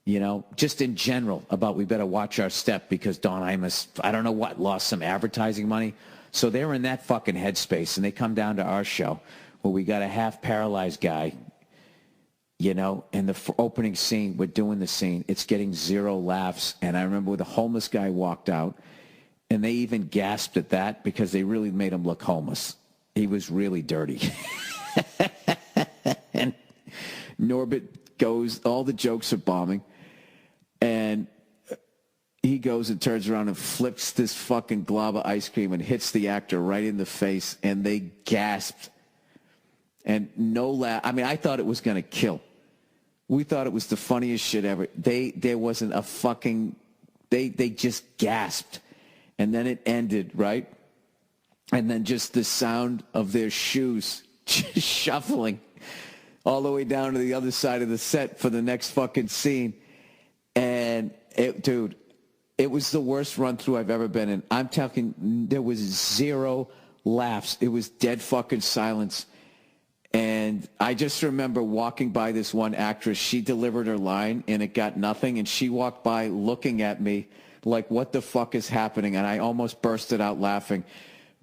you know, just in general about we better watch our step because Don Imus, I don't know what, lost some advertising money. So they're in that fucking headspace, and they come down to our show where we got a half-paralyzed guy, you know, and the opening scene, we're doing the scene, it's getting zero laughs. And I remember the homeless guy walked out, and they even gasped at that because they really made him look homeless. He was really dirty. And Norbert goes, all the jokes are bombing, and he goes and turns around and flips this fucking glob of ice cream and hits the actor right in the face, and they gasped. And no laugh. I mean, I thought it was going to kill. We thought it was the funniest shit ever. There wasn't a fucking, they just gasped. And then it ended, right? And then just the sound of their shoes just shuffling all the way down to the other side of the set for the next fucking scene. And dude, it was the worst run through I've ever been in. I'm talking, there was zero laughs. It was dead fucking silence. And I just remember walking by this one actress. She delivered her line, and it got nothing. And she walked by looking at me like, what the fuck is happening? And I almost bursted out laughing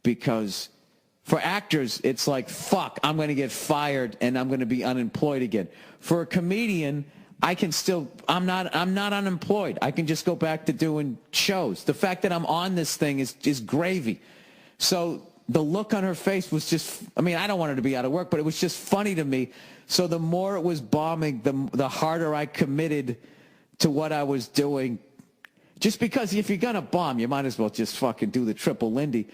because for actors, it's like, fuck, I'm going to get fired and I'm going to be unemployed again. For a comedian, I can still, I'm not unemployed. I can just go back to doing shows. The fact that I'm on this thing is gravy. So the look on her face was just, I mean, I don't want her to be out of work, but it was just funny to me. So the more it was bombing, the harder I committed to what I was doing. Just because if you're going to bomb, you might as well just fucking do the triple Lindy.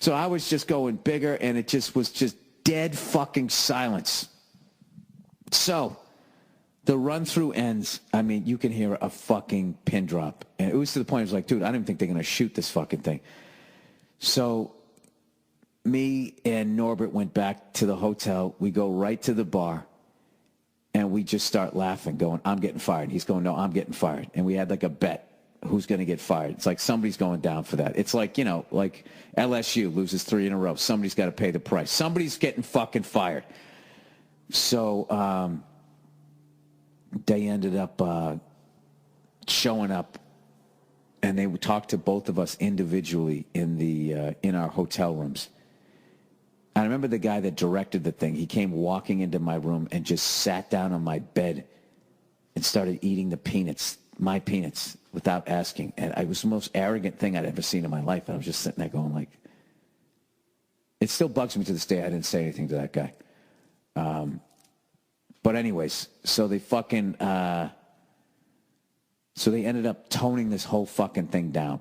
So I was just going bigger, and it just was just dead fucking silence. So the run-through ends. I mean, you can hear a fucking pin drop. And it was to the point I was like, dude, I don't even think they're going to shoot this fucking thing. So me and Norbert went back to the hotel. We go right to the bar, and we just start laughing, going, I'm getting fired. He's going, no, I'm getting fired. And we had like a bet. Who's going to get fired? It's like somebody's going down for that. It's like, you know, like LSU loses 3 in a row. Somebody's got to pay the price. Somebody's getting fucking fired. So they ended up showing up, and they would talk to both of us individually in our hotel rooms. I remember the guy that directed the thing. He came walking into my room and just sat down on my bed and started eating the peanuts my peanuts without asking. And it was the most arrogant thing I'd ever seen in my life. And I was just sitting there going like, it still bugs me to this day I didn't say anything to that guy. But anyways, so they fucking, so they ended up toning this whole fucking thing down,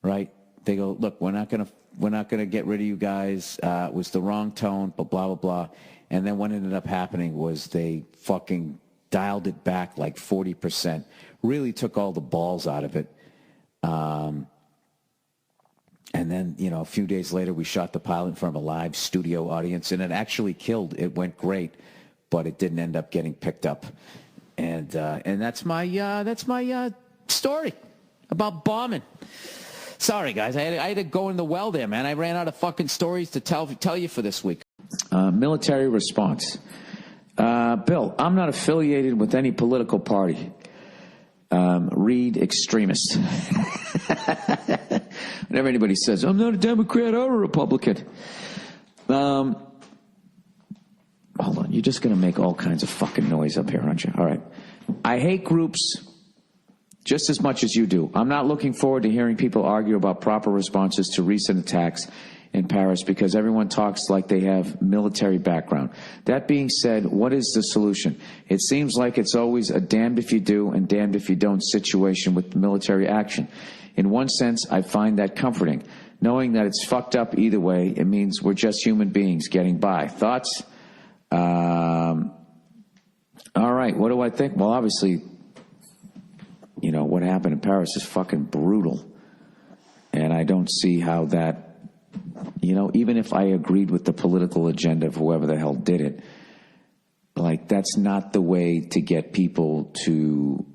right? They go, look, we're not gonna get rid of you guys. It was the wrong tone, but blah, blah, blah. And then what ended up happening was they fucking dialed it back like 40%, really took all the balls out of it. And then, you know, a few days later, we shot the pilot in front of a live studio audience, and it actually killed. It went great, but it didn't end up getting picked up. And that's my story about bombing. Sorry, guys, I had to go in the well there, man. I ran out of fucking stories to tell you for this week. Military response. Bill, I'm not affiliated with any political party. Read extremist. Whenever anybody says, I'm not a Democrat or a Republican. Hold on, you're just going to make all kinds of fucking noise up here, aren't you? All right. I hate groups just as much as you do. I'm not looking forward to hearing people argue about proper responses to recent attacks in Paris because everyone talks like they have military background. That being said, what is the solution? It seems like it's always a damned if you do and damned if you don't situation with military action. In one sense, I find that comforting. Knowing that it's fucked up either way, it means we're just human beings getting by. Thoughts? All right, what do I think? Well, obviously, you know, what happened in Paris is fucking brutal. And I don't see how that, you know, even if I agreed with the political agenda of whoever the hell did it, like, that's not the way to get people to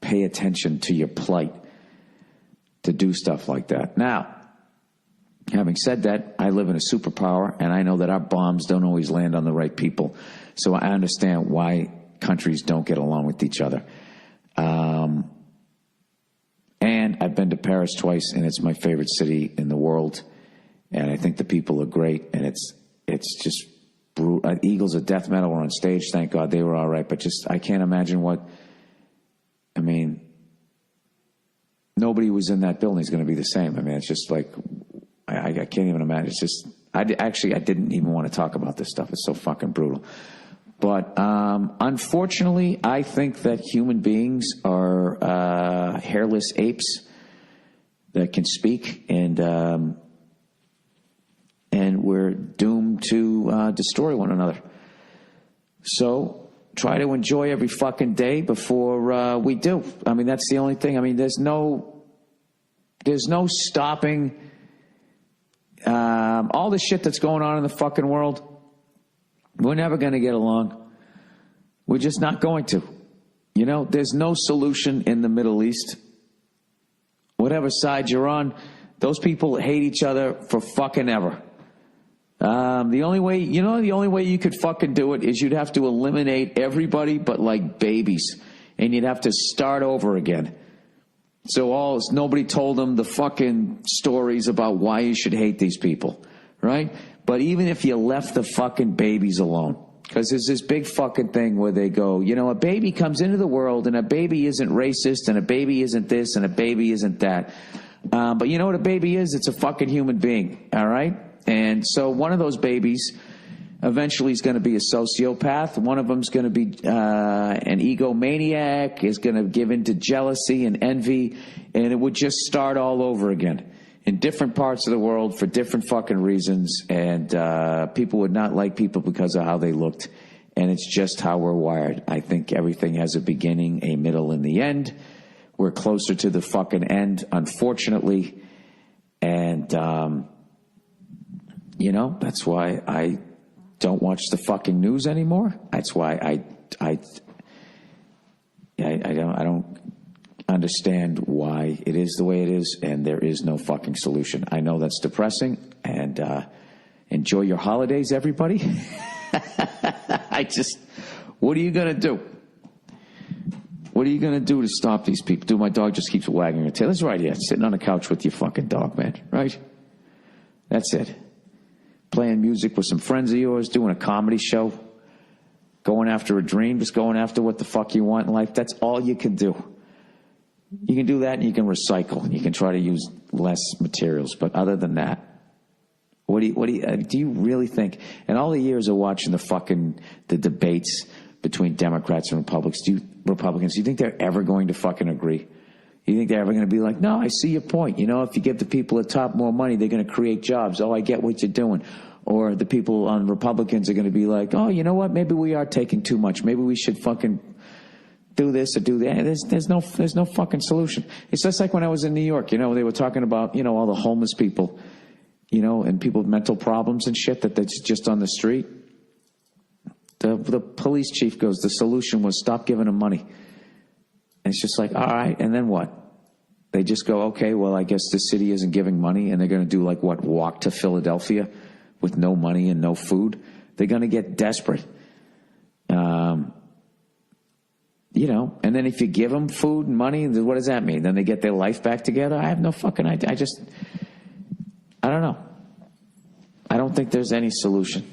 pay attention to your plight, to do stuff like that. Now, having said that, I live in a superpower, and I know that our bombs don't always land on the right people. So I understand why countries don't get along with each other. And I've been to Paris twice, and it's my favorite city in the world. And I think the people are great, and it's just brutal. Eagles of Death Metal were on stage. Thank God they were all right. But just, I can't imagine I mean, nobody who was in that building is going to be the same. I mean, it's just like, I can't even imagine. It's just, I didn't even want to talk about this stuff. It's so fucking brutal. But unfortunately, I think that human beings are hairless apes that can speak, and we're doomed to destroy one another. So try to enjoy every fucking day before we do. I mean, that's the only thing. I mean, there's no stopping all the shit that's going on in the fucking world. We're never going to get along. We're just not going to. You know, there's no solution in the Middle East. Whatever side you're on, those people hate each other for fucking ever. The only way you could fucking do it is you'd have to eliminate everybody but like babies, and you'd have to start over again. So nobody told them the fucking stories about why you should hate these people, right? But even if you left the fucking babies alone, because there's this big fucking thing where they go, you know, a baby comes into the world and a baby isn't racist and a baby isn't this and a baby isn't that. But you know what a baby is? It's a fucking human being, all right? And so one of those babies eventually is going to be a sociopath. One of them's going to be an egomaniac, is going to give into jealousy and envy, and it would just start all over again in different parts of the world for different fucking reasons, and people would not like people because of how they looked, and it's just how we're wired. I think everything has a beginning, a middle, and the end. We're closer to the fucking end, unfortunately, and, you know, that's why I don't watch the fucking news anymore. That's why I don't understand why it is the way it is, and there is no fucking solution. I know that's depressing, and enjoy your holidays, everybody. What are you going to do? What are you going to do to stop these people? Dude, my dog just keeps wagging her tail. It's right here, sitting on the couch with your fucking dog, man, right? That's it. Playing music with some friends of yours, doing a comedy show. going after a dream, just going after what the fuck you want in life. That's all you can do. You can do that and you can recycle and you can try to use less materials. But other than that, do you really think, in all the years of watching the debates between Democrats and Republicans, do you think they're ever going to fucking agree? You think they're ever going to be like, no, I see your point. You know, if you give the people at top more money, they're going to create jobs. Oh, I get what you're doing. Or the people on Republicans are going to be like, oh, you know what? Maybe we are taking too much. Maybe we should fucking do this or do that. There's no fucking solution. It's just like when I was in New York, you know, they were talking about, you know, all the homeless people, you know, and people with mental problems and shit that's just on the street. The police chief goes, the solution was stop giving them money. And it's just like, all right, and then what? They just go, okay, well, I guess the city isn't giving money, and they're going to do like what, walk to Philadelphia with no money and no food? They're going to get desperate. You know, and then if you give them food and money, what does that mean? Then they get their life back together? I have no fucking idea. I don't know. I don't think there's any solution.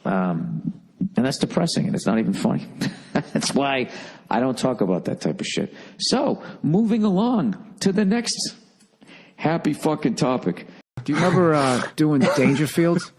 And that's depressing, and it's not even funny. That's why I don't talk about that type of shit. So, moving along to the next happy fucking topic. Do you remember doing Dangerfields?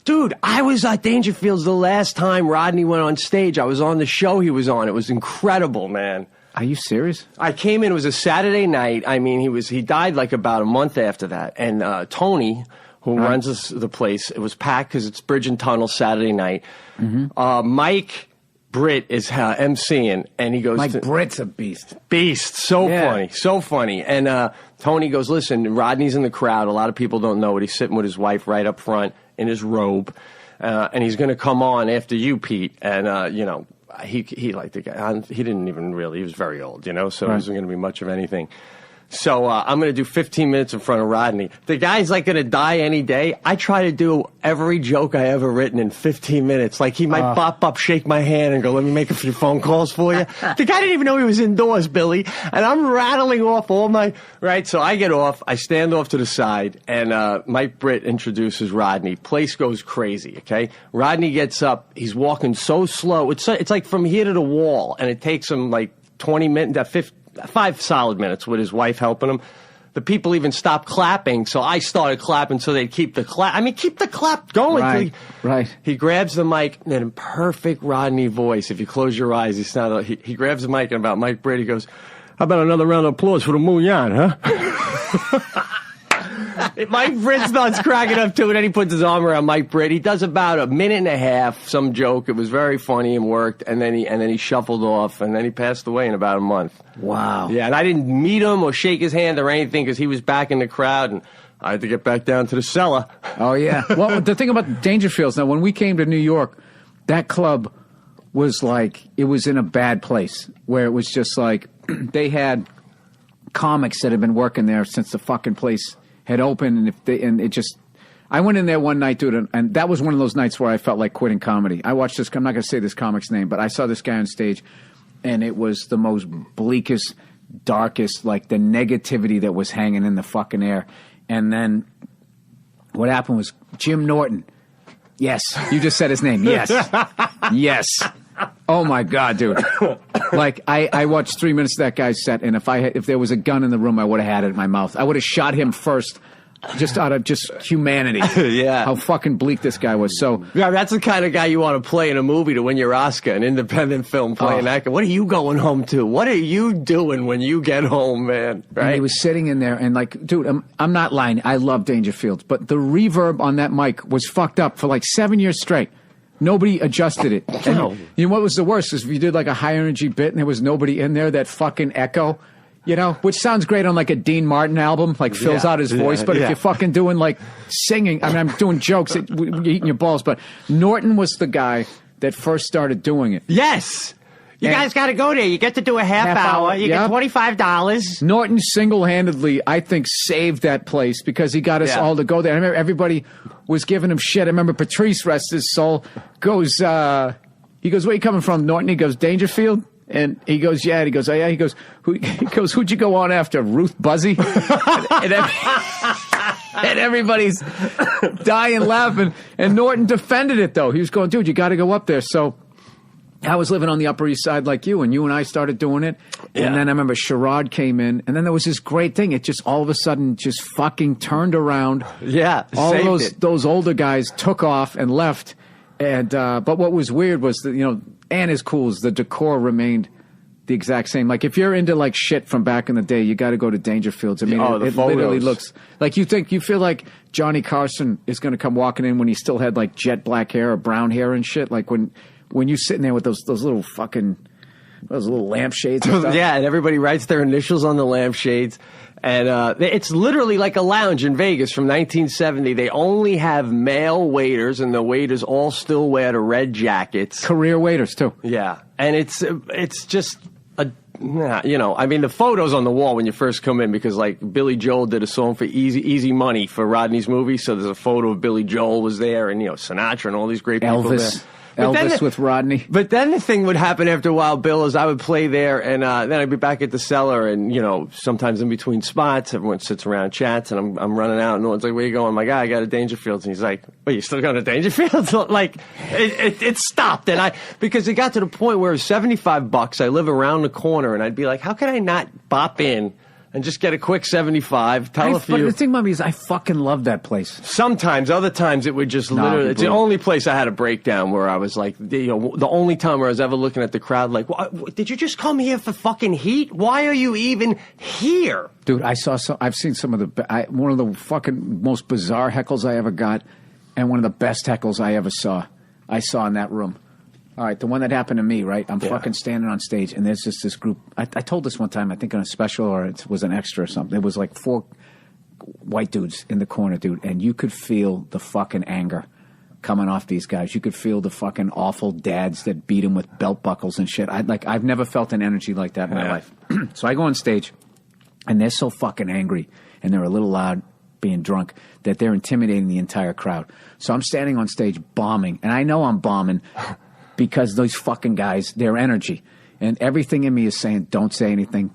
Dude, I was at Dangerfields the last time Rodney went on stage. I was on the show he was on. It was incredible, man. Are you serious? I came in, it was a Saturday night. I mean, he died like about a month after that. And Tony, who runs the place, it was packed because it's Bridge and Tunnel Saturday night. Mm-hmm. Mike Britt is emceeing, and he goes, Mike Britt's a beast. Beast. So funny. So funny. And Tony goes, listen, Rodney's in the crowd. A lot of people don't know it. He's sitting with his wife right up front in his robe. And he's going to come on after you, Pete. And, you know, he liked the guy. He didn't even really, he was very old, you know, so it wasn't going to be much of anything. So I'm going to do 15 minutes in front of Rodney. The guy's like going to die any day. I try to do every joke I ever written in 15 minutes. Like he might pop up, shake my hand, and go, let me make a few phone calls for you. The guy didn't even know he was indoors, Billy. And I'm rattling off all my, right? So I get off. I stand off to the side, and Mike Britt introduces Rodney. Place goes crazy, okay? Rodney gets up. He's walking so slow. It's like from here to the wall, and it takes him like 20 minutes, 5 solid minutes with his wife helping him. The people even stopped clapping, so I started clapping so they'd keep the clap. I mean, keep the clap going. Right. He grabs the mic, and in perfect Rodney voice, if you close your eyes, he grabs the mic, and about Mike Britt, he goes, how about another round of applause for the Moulin, huh? Mike Britt starts cracking up too, and then he puts his arm around Mike Britt. He does about a minute and a half, some joke. It was very funny and worked, and then he shuffled off, and then he passed away in about a month. Wow. Yeah, and I didn't meet him or shake his hand or anything because he was back in the crowd, and I had to get back down to the cellar. Oh, yeah. Well, the thing about Dangerfields, now, when we came to New York, that club was like, it was in a bad place, where it was just like, they had comics that had been working there since the fucking place had opened, I went in there one night, dude, and that was one of those nights where I felt like quitting comedy. I watched this, I'm not going to say this comic's name, but I saw this guy on stage, and it was the most bleakest, darkest, like the negativity that was hanging in the fucking air. And then what happened was Jim Norton. Yes, you just said his name. Yes. Yes. Oh my God, dude. Like I watched 3 minutes of that guy's set, and if there was a gun in the room, I would have had it in my mouth. I would have shot him first, just out of just humanity. Yeah. How fucking bleak this guy was. So yeah, that's the kind of guy you want to play in a movie to win your Oscar, an independent film playing that guy. What are you going home to? What are you doing when you get home, man? Right? And he was sitting in there, and like, dude, I'm not lying. I love Dangerfields, but the reverb on that mic was fucked up for like 7 years straight. Nobody adjusted it. And you know what was the worst is if you did like a high energy bit and there was nobody in there, that fucking echo, you know, which sounds great on like a Dean Martin album, like fills out his voice. But if you're fucking doing like singing, I mean, I'm doing jokes, you're eating your balls. But Norton was the guy that first started doing it. Yes. You guys got to go there. You get to do a half hour. You get $25. Norton single-handedly, I think, saved that place because he got us all to go there. I remember everybody was giving him shit. I remember Patrice, rest his soul, goes, he goes, where you coming from, Norton? He goes, Dangerfield? And he goes, yeah. And he goes, oh, yeah. He goes, who'd you go on after? Ruth Buzzy? and then, And everybody's dying laughing. And Norton defended it, though. He was going, dude, you got to go up there. So I was living on the Upper East Side like you, and you and I started doing it. Yeah. And then I remember Sherrod came in, and then there was this great thing. It just all of a sudden just fucking turned around. Yeah, all of saved it. those older guys took off and left. And but what was weird was that, you know, and as cool as the decor remained the exact same. Like if you're into like shit from back in the day, you got to go to Dangerfields. I mean, the it photos. literally looks like you feel like Johnny Carson is going to come walking in when he still had like jet black hair or brown hair and shit. Like when you're sitting there with those little fucking those little lampshades and stuff. Yeah, and everybody writes their initials on the lampshades. And it's literally like a lounge in Vegas from 1970. They only have male waiters, and the waiters all still wear the red jackets. Career waiters, too. Yeah, and it's just you know, I mean, the photos on the wall when you first come in, because like Billy Joel did a song for Easy Money for Rodney's movie, so there's a photo of Billy Joel was there, and you know, Sinatra and all these great people there. Elvis with Rodney. But then the thing would happen after a while, Bill, is I would play there, and then I'd be back at the cellar, and, you know, sometimes in between spots, everyone sits around, chats, and I'm running out, and no one's like, where you going? My guy, I got to Dangerfields. And he's like, wait, you still going to Dangerfields? Like, it stopped. And because it got to the point where it was $75, I live around the corner, and I'd be like, how can I not bop in and just get a quick 75, tell a few. But the thing about me is I fucking love that place. Sometimes, other times it would just literally, it's the only place I had a breakdown where I was like, you know, the only time where I was ever looking at the crowd like, did you just come here for fucking heat? Why are you even here? Dude, I've seen some of one of the fucking most bizarre heckles I ever got, and one of the best heckles I ever saw. I saw in that room. All right, the one that happened to me, right? I'm fucking standing on stage, and there's just this group. I told this one time, I think on a special, or it was an extra or something. It was like 4 white dudes in the corner, dude, and you could feel the fucking anger coming off these guys. You could feel the fucking awful dads that beat them with belt buckles and shit. I've never felt an energy like that in my life. So I go on stage, and they're so fucking angry, and they're a little loud, being drunk, that they're intimidating the entire crowd. So I'm standing on stage bombing, and I know I'm bombing because those fucking guys, their energy. And everything in me is saying, don't say anything,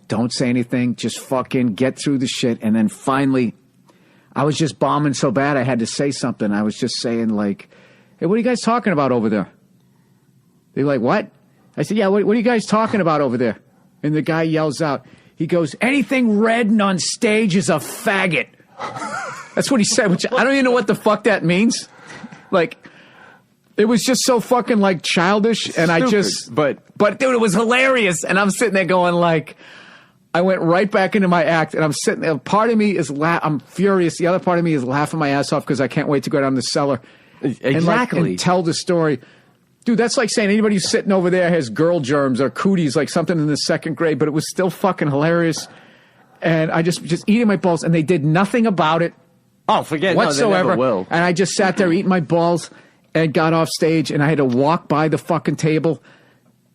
just fucking get through the shit. And then finally, I was just bombing so bad I had to say something. I was just saying like, hey, what are you guys talking about over there? They're like, what? I said, yeah, what are you guys talking about over there? And the guy yells out, he goes, anything red and on stage is a faggot. That's what he said, which I don't even know what the fuck that means. Like, it was just so fucking like childish, and Stupid, but dude, it was hilarious. And I'm sitting there going like, I went right back into my act, and I'm sitting there. Part of me is I'm furious. The other part of me is laughing my ass off because I can't wait to go down the cellar and tell the story. Dude, that's like saying anybody who's sitting over there has girl germs or cooties, like something in the 2nd grade. But it was still fucking hilarious, and I just eating my balls, and they did nothing about it. Oh, forget whatsoever. No, they never will. And I just sat there eating my balls. And got off stage, and I had to walk by the fucking table.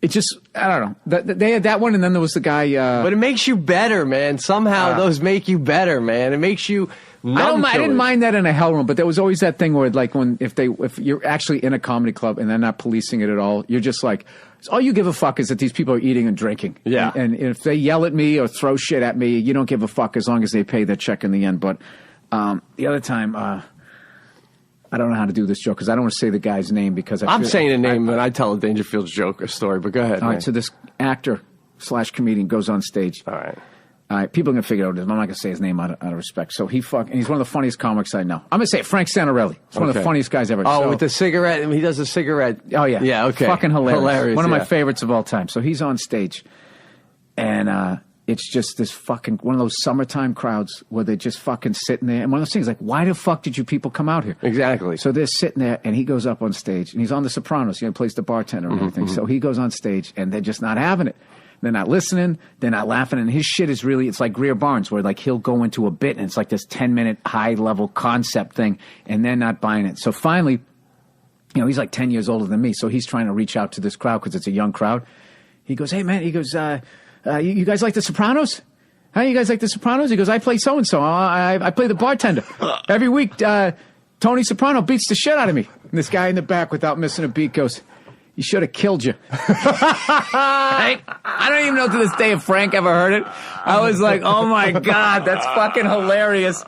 It just, I don't know. They had that one, and then there was the guy. But it makes you better, man. Somehow those make you better, man. It makes you. I didn't mind that in a hell room, but there was always that thing where, like, if you're actually in a comedy club and they're not policing it at all, you're just like, all you give a fuck is that these people are eating and drinking. Yeah. And if they yell at me or throw shit at me, you don't give a fuck as long as they pay their check in the end. But the other time. I don't know how to do this joke because I don't want to say the guy's name because I'm saying a name when I tell a Dangerfield's joke or story, but go ahead. All right, so this actor/comedian goes on stage. All right. People are going to figure it out. I'm not going to say his name out of respect. So he's one of the funniest comics I know. I'm going to say it, Frank Santarelli. He's one of the funniest guys ever. Oh, with the cigarette. He does a cigarette. Oh, yeah. Yeah, okay. Fucking hilarious. One of my favorites of all time. So he's on stage, and it's just this fucking one of those summertime crowds where they're just fucking sitting there. And one of those things like, why the fuck did you people come out here? Exactly. So they're sitting there, and he goes up on stage, and he's on The Sopranos. He plays the bartender and everything. So he goes on stage, and they're just not having it. They're not listening. They're not laughing. And his shit is really, it's like Greer Barnes, where like he'll go into a bit, and it's like this 10-minute high-level concept thing, and they're not buying it. So finally, he's like 10 years older than me, so he's trying to reach out to this crowd because it's a young crowd. He goes, hey, man, he goes, you guys like The Sopranos? How you guys like The Sopranos? He goes, I play so-and-so. I play the bartender. Every week, Tony Soprano beats the shit out of me. And this guy in the back, without missing a beat, goes, you should have killed you. I don't even know to this day if Frank ever heard it. I was like, oh, my God, that's fucking hilarious.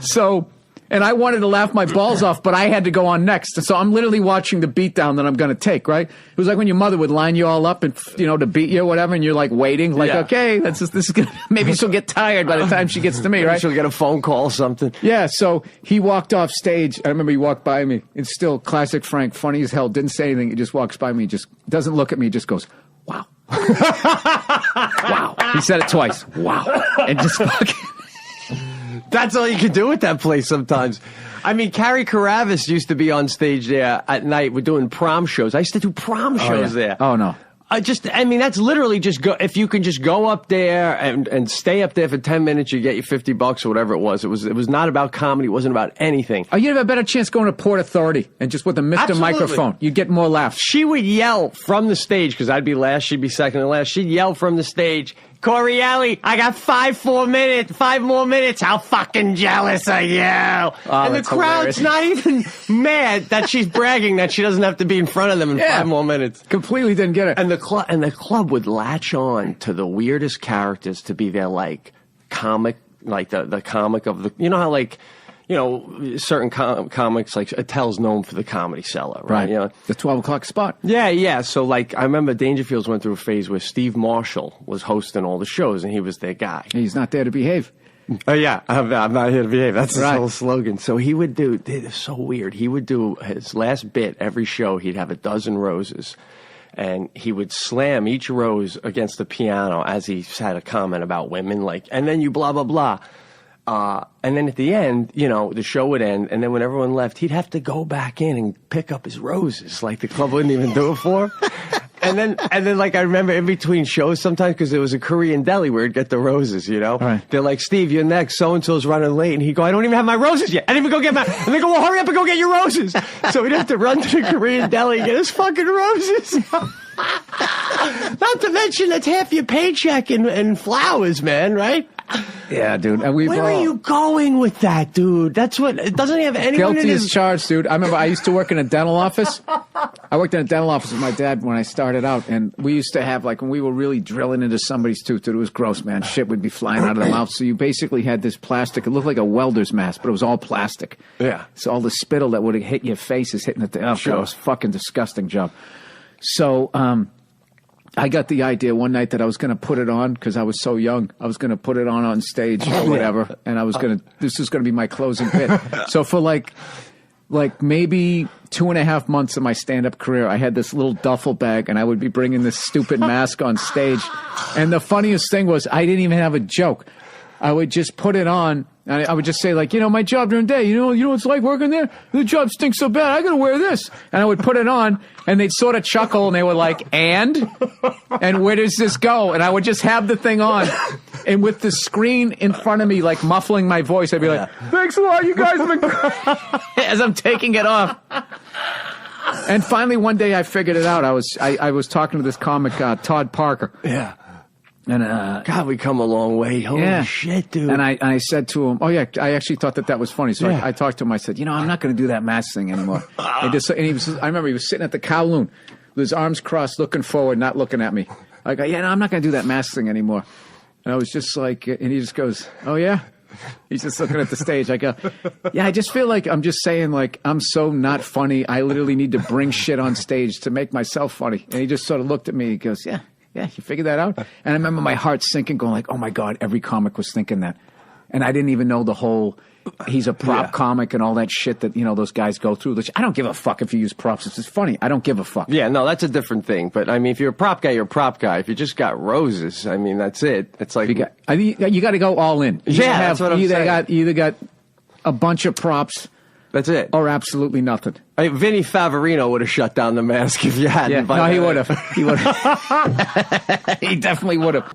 So And I wanted to laugh my balls off, but I had to go on next. So I'm literally watching the beatdown that I'm going to take, right? It was like when your mother would line you all up and, to beat you or whatever, and you're like waiting, like, okay, this is good. Maybe she'll get tired by the time she gets to me, right? She'll get a phone call or something. Yeah, so he walked off stage. I remember he walked by me. It's still classic Frank, funny as hell, didn't say anything. He just walks by me, just doesn't look at me, just goes, wow. Wow. He said it twice. Wow. And just fucking... That's all you can do at that place sometimes. I mean, Carrie Karavis used to be on stage there at night. We're doing prom shows. I used to do prom shows there. Oh, no. That's literally just go. If you can just go up there and stay up there for 10 minutes, you get your $50 or whatever it was. It was not about comedy. It wasn't about anything. Oh, you'd have a better chance going to Port Authority and just with a Mr. Microphone. You'd get more laughs. She would yell from the stage, because I'd be last, she'd be second to last. She'd yell from the stage, Corielli, I got 5 more minutes. How fucking jealous are you? And the crowd's hilarious. Not even mad that she's bragging that she doesn't have to be in front of them in 5 more minutes. Completely didn't get it. And the club would latch on to the weirdest characters to be their like comic, like the comic of the, you know how like, certain comics, like Attell's known for the Comedy Cellar, right? The 12 o'clock spot. Yeah. So, like, I remember Dangerfields went through a phase where Steve Marshall was hosting all the shows, and he was their guy. He's not there to behave. Oh, yeah. I'm not here to behave. That's his whole slogan. So he would do, it's so weird. He would do his last bit every show. He'd have a dozen roses, and he would slam each rose against the piano as he had a comment about women, like, and then you blah, blah, blah. And then at the end, the show would end, and then when everyone left, he'd have to go back in and pick up his roses, like the club wouldn't even do it for him. And then, like, I remember in between shows sometimes, because there was a Korean deli where he'd get the roses, Right. They're like, Steve, you're next. So-and-so's running late. And he'd go, I don't even have my roses yet. I didn't even go get my... And they go, well, hurry up and go get your roses. So he'd have to run to the Korean deli and get his fucking roses. Not to mention, that's half your paycheck in flowers, man, right? Yeah, dude. And where are you going with that, dude? That's what... It doesn't have anyone Guilty as charged, dude. I remember I used to work in a dental office. I worked in a dental office with my dad when I started out, and we used to have, like, when we were really drilling into somebody's tooth, dude, it was gross, man. Shit would be flying out of the mouth. So you basically had this plastic. It looked like a welder's mask, but it was all plastic. Yeah. So all the spittle that would have hit your face is hitting it. Oh, sure. It was a fucking disgusting job. So, I got the idea one night that I was going to put it on because I was so young. I was going to put it on stage or whatever, and I was going to. This was going to be my closing bit. So for like maybe 2.5 months of my stand-up career, I had this little duffel bag, and I would be bringing this stupid mask on stage. And the funniest thing was, I didn't even have a joke. I would just put it on, and I would just say, like, my job during the day, you know what it's like working there? The job stinks so bad, I gotta wear this. And I would put it on, and they'd sort of chuckle, and they were like, and where does this go? And I would just have the thing on, and with the screen in front of me, like, muffling my voice, I'd be like, thanks a lot, you guys have been... as I'm taking it off. And finally, one day, I figured it out. I was talking to this comic, Todd Parker. Yeah. And God, we come a long way. Holy shit, dude. And I said to him, oh, yeah, I actually thought that was funny. So I talked to him. I said, I'm not going to do that mask thing anymore. I remember he was sitting at the Kowloon with his arms crossed, looking forward, not looking at me. I go, I'm not going to do that mask thing anymore. And I was just like, and he just goes, oh, yeah? He's just looking at the stage. I go, yeah, I just feel like I'm just saying, like, I'm so not funny. I literally need to bring shit on stage to make myself funny. And he just sort of looked at me. He goes, yeah, you figured that out? And I remember my heart sinking, going like, oh, my God, every comic was thinking that. And I didn't even know the whole, he's a prop comic and all that shit that, those guys go through. Which I don't give a fuck if you use props. It's just funny. I don't give a fuck. Yeah, no, that's a different thing. But, I mean, if you're a prop guy, you're a prop guy. If you just got roses, I mean, that's it. It's like... You got to go all in. That's what I'm saying. You either got a bunch of props... That's it. Or absolutely nothing. Vinny Favorino would have shut down the mask if you hadn't. Yeah, no, he would have. He would have. He definitely would have.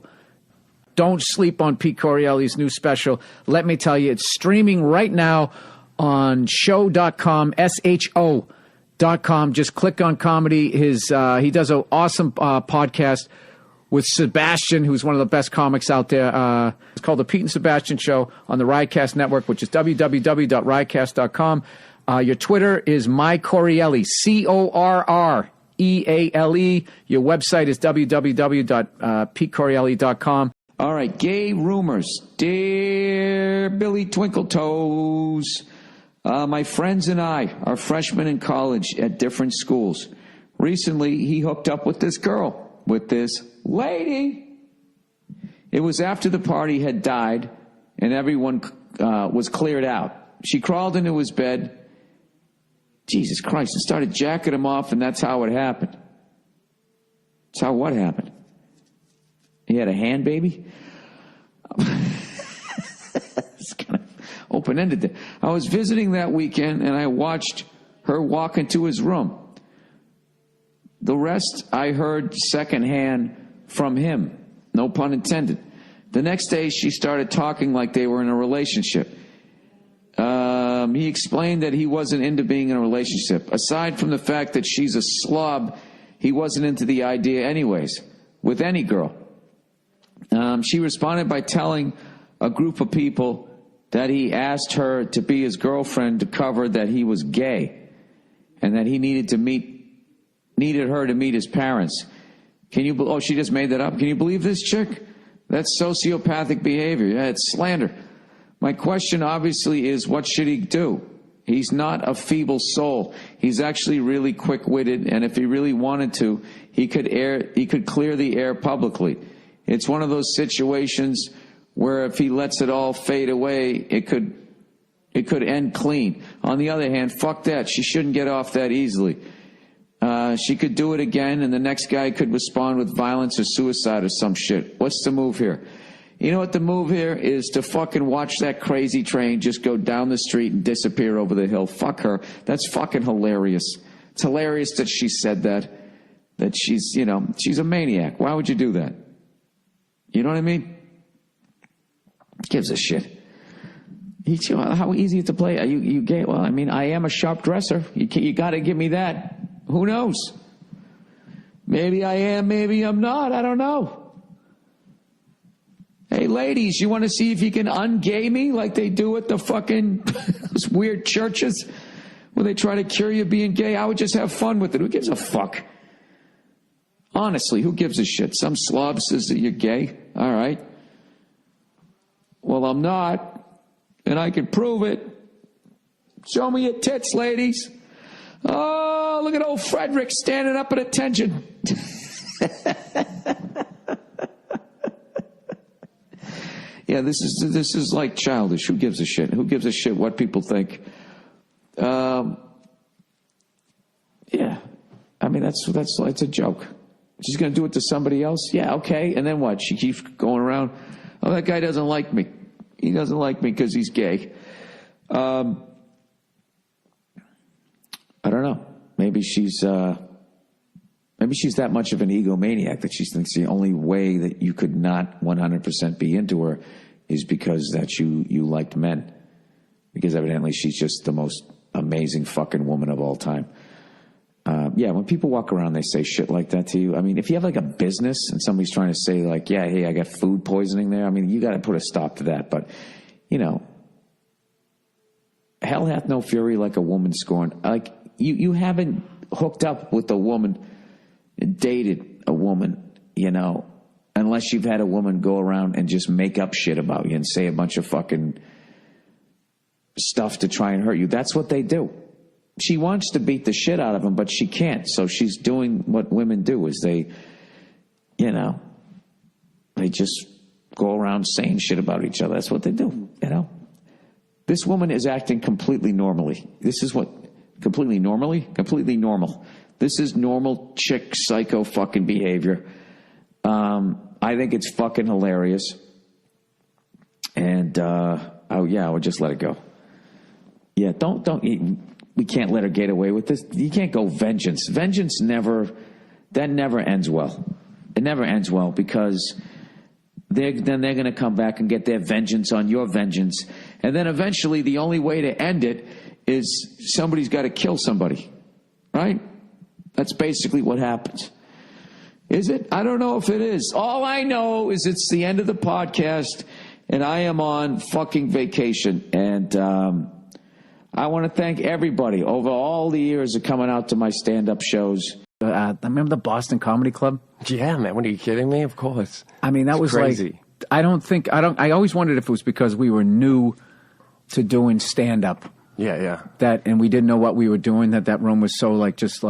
Don't sleep on Pete Corielli's new special. Let me tell you, it's streaming right now on show.com, SHO.com. Just click on comedy. He does an awesome podcast with Sebastian, who's one of the best comics out there. It's called The Pete and Sebastian Show on the Riotcast Network, which is www.riotcast.com. Your Twitter is myCorielli, CORREALE. Your website is www.PeteCorielli.com. All right, gay rumors. Dear Billy Twinkletoes, My friends and I are freshmen in college at different schools. Recently, he hooked up with this girl, with this lady. It was after the party had died and everyone was cleared out. She crawled into his bed, Jesus Christ, and started jacking him off, and that's how it happened. That's how what happened? He had a hand baby? It's kind of open-ended there. I was visiting that weekend, and I watched her walk into his room. The rest I heard secondhand from him. No pun intended. The next day, she started talking like they were in a relationship. He explained that he wasn't into being in a relationship. Aside from the fact that she's a slob, he wasn't into the idea anyways, with any girl. She responded by telling a group of people that he asked her to be his girlfriend to cover that he was gay and that he needed her to meet his parents. Oh, she just made that up. Can you believe this chick? That's sociopathic behavior. Yeah, it's slander. My question obviously is, what should he do? He's not a feeble soul. He's actually really quick-witted, and if he really wanted to, he could clear the air publicly. It's one of those situations where if he lets it all fade away, it could end clean. On the other hand, fuck that. She shouldn't get off that easily. She could do it again, and the next guy could respond with violence or suicide or some shit. What's the move here? You know what the move here is? To fucking watch that crazy train just go down the street and disappear over the hill. Fuck her. That's fucking hilarious. It's hilarious that she said that she's a maniac. Why would you do that? You know what I mean? Gives a shit. How easy is it to play? Are you gay? Well, I mean, I am a sharp dresser. You got to give me that. Who knows? Maybe I am, maybe I'm not. I don't know. Hey, ladies, you want to see if you can ungay me like they do at the fucking those weird churches where they try to cure you being gay? I would just have fun with it. Who gives a fuck? Honestly, who gives a shit? Some slob says that you're gay. All right. Well, I'm not, and I can prove it. Show me your tits, ladies. Oh, look at old Frederick standing up at attention. Yeah, this is like childish. Who gives a shit? Who gives a shit what people think? Yeah, I mean that's it's a joke. She's going to do it to somebody else. Yeah, okay. And then what? She keeps going around. Oh, that guy doesn't like me. He doesn't like me because he's gay. I don't know. Maybe she's that much of an egomaniac that she thinks the only way that you could not 100% be into her is because that you liked men. Because evidently she's just the most amazing fucking woman of all time. Yeah, when people walk around, they say shit like that to you. I mean, if you have like a business and somebody's trying to say like, yeah, hey, I got food poisoning there. I mean, you got to put a stop to that. But, hell hath no fury like a woman scorned. Like, you haven't hooked up with a woman, dated a woman, unless you've had a woman go around and just make up shit about you and say a bunch of fucking stuff to try and hurt you. That's what they do. She wants to beat the shit out of him, but she can't. So she's doing what women do is they just go around saying shit about each other. That's what they do, This woman is acting completely normally. This is what, completely normally? Completely normal. This is normal chick psycho fucking behavior. I think it's fucking hilarious. And, I would just let it go. Yeah, we can't let her get away with this. You can't go vengeance. Vengeance never ends well. It never ends well because they're going to come back and get their vengeance on your vengeance. And then eventually the only way to end it is somebody's got to kill somebody. Right? That's basically what happens. Is it? I don't know if it is. All I know is it's the end of the podcast and I am on fucking vacation. And, I want to thank everybody over all the years of coming out to my stand-up shows. Remember the Boston Comedy Club? Yeah, man. What, are you kidding me? Of course. I mean, that was crazy. Like, I always wondered if it was because we were new to doing stand-up Yeah. and we didn't know what we were doing. That room was so like just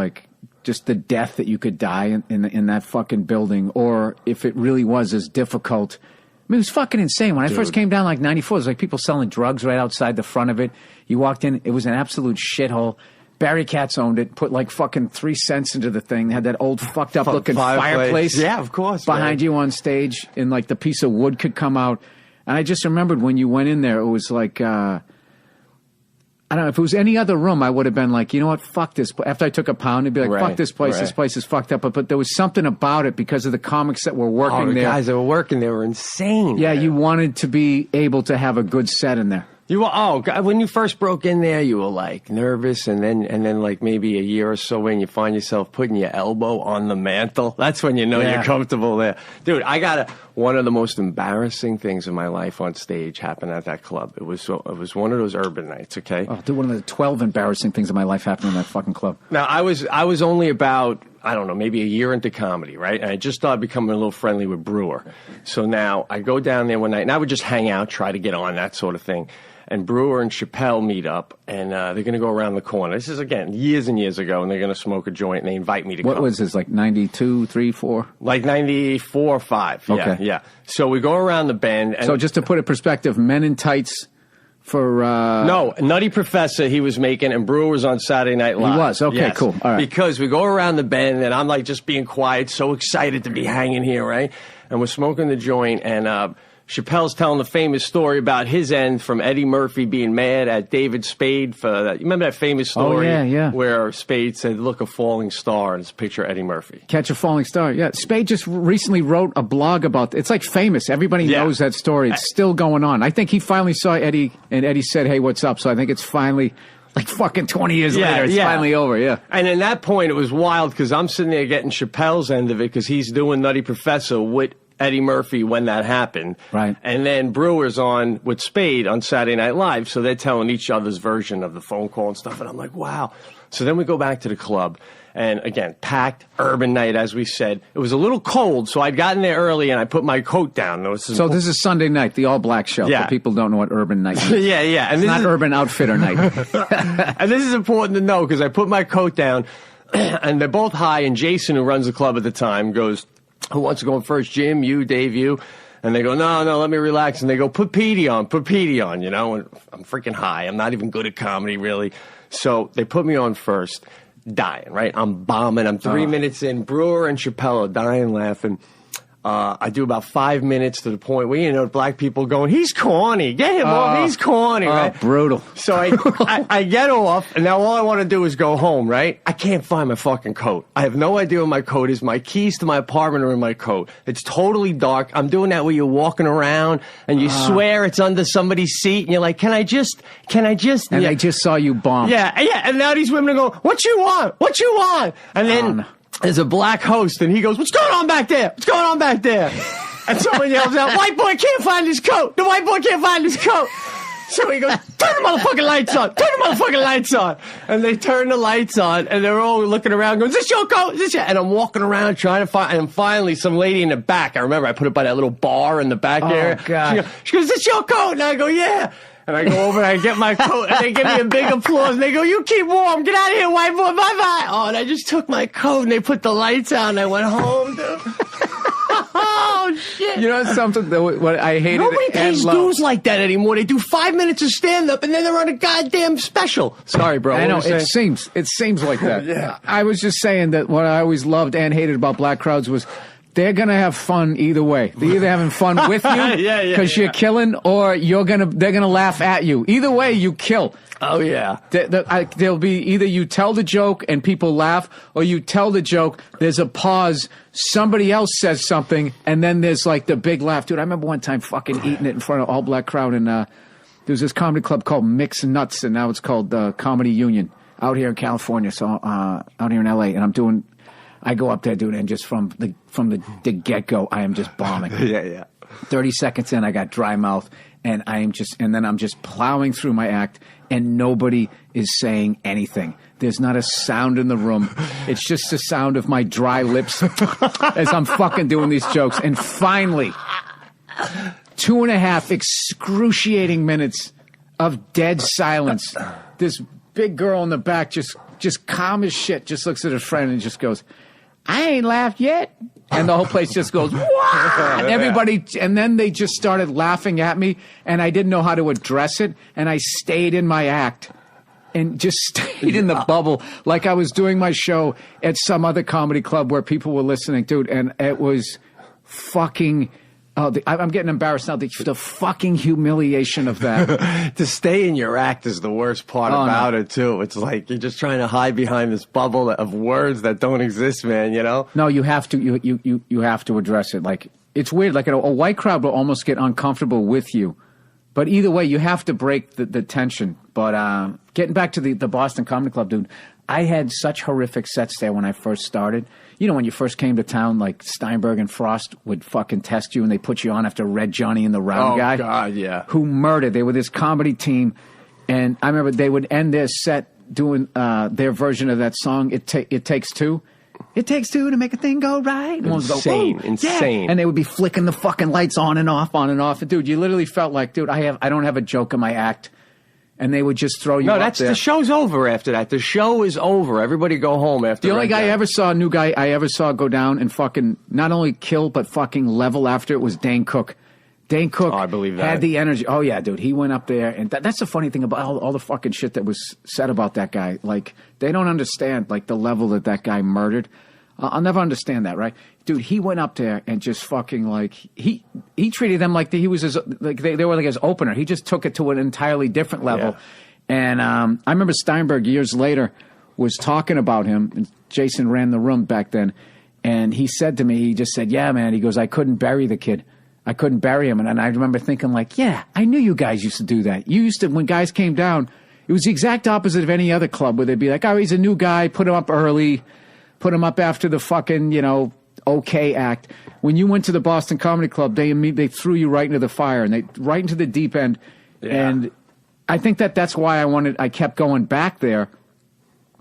the death that you could die in that fucking building, or if it really was as difficult. I mean, it was fucking insane. When I first came down, like 94, it was like people selling drugs right outside the front of it. You walked in, it was an absolute shithole. Barry Katz owned it, put like fucking 3 cents into the thing. They had that old fucked up looking fireplace. Yeah, of course. Behind you on stage, and like the piece of wood could come out. And I just remembered when you went in there, it was like, I don't know, if it was any other room, I would have been like, you know what, fuck this. After I took a pound, I'd be like, fuck this place. This place is fucked up. But there was something about it because of the comics that were working there. The guys that were working there were insane. Yeah, you wanted to be able to have a good set in there. You were, when you first broke in there, you were like nervous, and then like maybe a year or so in, you find yourself putting your elbow on the mantle. That's when you know you're comfortable there. Dude, I got one of the most embarrassing things in my life on stage happened at that club. It was one of those urban nights, okay? Oh, dude, one of the 12 embarrassing things in my life happened in that fucking club. Now, I was only about, I don't know, maybe a year into comedy, right? And I just started becoming a little friendly with Brewer. So now I go down there one night, and I would just hang out, try to get on, that sort of thing. And Brewer and Chappelle meet up, and they're going to go around the corner. This is, again, years and years ago, and they're going to smoke a joint, and they invite me to come. What was this, like 92, 3, 4? Like 94 or 5. Okay. Yeah. So we go around the bend. And so just to put it in perspective, Men in Tights for... No, Nutty Professor he was making, and Brewer was on Saturday Night Live. He was? Okay, yes. Cool. All right. Because we go around the bend, and I'm like just being quiet, so excited to be hanging here, right? And we're smoking the joint, and... Chappelle's telling the famous story about his end from Eddie Murphy being mad at David Spade for that. You remember that famous story? Oh, yeah. Where Spade said, look, a falling star, and it's a picture of Eddie Murphy. Catch a Falling Star. Yeah. Spade just recently wrote a blog about it. It's like famous. Everybody knows that story. It's still going on. I think he finally saw Eddie, and Eddie said, hey, what's up? So I think it's finally... Like fucking 20 years later, it's finally over, yeah. And in that point, it was wild because I'm sitting there getting Chappelle's end of it because he's doing Nutty Professor with Eddie Murphy when that happened. Right. And then Brewer's on with Spade on Saturday Night Live, so they're telling each other's version of the phone call and stuff. And I'm like, wow. So then we go back to the club. And again, packed, urban night, as we said. It was a little cold, so I'd gotten there early, and I put my coat down. So this is Sunday night, the all-black show. Yeah. For people don't know what urban night is. Yeah. And it's not Urban Outfitter night. And this is important to know, because I put my coat down, and they're both high, and Jason, who runs the club at the time, goes, who wants to go in first? Jim, you, Dave, you? And they go, no, let me relax. And they go, put Petey on, you know? And I'm freaking high. I'm not even good at comedy, really. So they put me on first. Dying, right? I'm bombing. I'm 3 minutes in. Brewer and Chappelle are dying laughing. I do about 5 minutes to the point where, you know, black people going, he's corny. Get him off. He's corny, right? Brutal. So I get off, and now all I want to do is go home, right? I can't find my fucking coat. I have no idea where my coat is. My keys to my apartment are in my coat. It's totally dark. I'm doing that where you're walking around, and you swear it's under somebody's seat, and you're like, can I just? And they just saw you bomb. Yeah. And now these women are going, what you want? And then... There's a black host, and he goes, what's going on back there? And someone yells out, white boy can't find his coat. The white boy can't find his coat. So he goes, turn the motherfucking lights on. And they turn the lights on, and they're all looking around going, is this your coat? And I'm walking around trying to find, and finally some lady in the back, I remember I put it by that little bar in the back there. God. She goes, is this your coat? And I go, yeah. And I go over and I get my coat, and they give me a big applause, and they go, you keep warm, get out of here, white boy, bye-bye. Oh, and I just took my coat, and they put the lights on, and I went home, dude. Oh, shit. You know something, what I hated? Nobody pays dues like that anymore. They do 5 minutes of stand-up, and then they're on a goddamn special. Sorry, bro. I know, it seems like that. Yeah. I was just saying that what I always loved and hated about black crowds was... They're going to have fun either way. They're either having fun with you because you're killing, or they're going to laugh at you. Either way, you kill. Oh, yeah. There'll be either you tell the joke and people laugh, or you tell the joke, there's a pause, somebody else says something, and then there's like the big laugh. Dude, I remember one time fucking eating it in front of all black crowd, and there was this comedy club called Mix Nuts, and now it's called Comedy Union out here in California, so out here in L.A., and I go up there, dude, and just from the get-go, I am just bombing. Yeah. 30 seconds in, I got dry mouth, and then I'm just plowing through my act, and nobody is saying anything. There's not a sound in the room. It's just the sound of my dry lips as I'm fucking doing these jokes. And finally, 2.5 excruciating minutes of dead silence. this big girl in the back, just calm as shit, just looks at her friend and just goes, I ain't laughed yet. And the whole place just goes, "Wah!" And everybody, and then they just started laughing at me, and I didn't know how to address it, and I stayed in my act and just stayed in the bubble like I was doing my show at some other comedy club where people were listening, dude, and it was fucking... I'm getting embarrassed now. The fucking humiliation of that. To stay in your act is the worst part about it, too. It's like you're just trying to hide behind this bubble of words that don't exist, man, you know? No, you have to. You have to address it. Like, it's weird. Like, a white crowd will almost get uncomfortable with you. But either way, you have to break the tension. But getting back to the Boston Comedy Club, dude, I had such horrific sets there when I first started. You know, when you first came to town, like Steinberg and Frost would fucking test you and they put you on after Red Johnny and the Round Guy. Oh, God, yeah. Who murdered. They were this comedy team. And I remember they would end their set doing their version of that song, It Takes Two. It takes two to make a thing go right. And Insane, insane. Yeah. And they would be flicking the fucking lights on and off. And dude, you literally felt like, dude, I don't have a joke in my act. And they would just throw you up there. The show's over after that. The show is over. Everybody go home after The only guy I ever saw, new guy I ever saw go down and fucking not only kill, but fucking level after it was Dane Cook. Dane Cook I believe that. had the energy. Oh, yeah, dude. He went up there. And that's the funny thing about all the fucking shit that was said about that guy. Like, they don't understand, like, the level that guy murdered. I'll never understand that, right? Dude, he went up there and just fucking, like, he treated them like he was his, like, they were like his opener. He just took it to an entirely different level. Yeah. And I remember Steinberg years later was talking about him. And Jason ran the room back then. And he said to me, he just said, yeah, man. He goes, I couldn't bury the kid. I couldn't bury him. And I remember thinking, like, yeah, I knew you guys used to do that. You used to, when guys came down, it was the exact opposite of any other club where they'd be like, oh, he's a new guy, put him up early. Put him up after the fucking, okay act. When you went to the Boston Comedy Club, they threw you right into the fire and right into the deep end. Yeah. And I think that's why I kept going back there.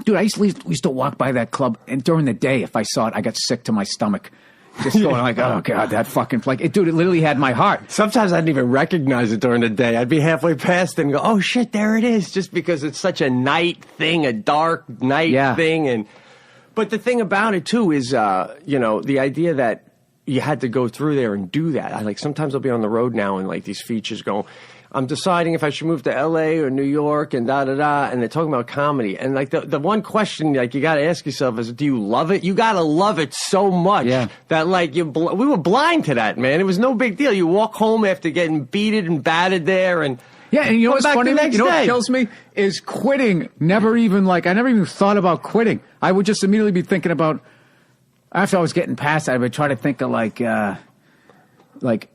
Dude, I used to walk by that club, and during the day, if I saw it, I got sick to my stomach. Just going like, oh, God, that fucking... dude, it literally had my heart. Sometimes I didn't even recognize it during the day. I'd be halfway past it and go, oh, shit, there it is. Just because it's such a night thing, a dark night thing. But the thing about it, too, is, the idea that you had to go through there and do that. Sometimes I'll be on the road now and, these features go, I'm deciding if I should move to L.A. or New York and da-da-da, and they're talking about comedy. And, the one question, you got to ask yourself is, do you love it? You got to love it so much that, we were blind to that, man. It was no big deal. You walk home after getting beated and battered there and... Yeah, and you know what's funny? You know what kills me is quitting. I never even thought about quitting. I would just immediately be thinking about, after I was getting past it, I would try to think of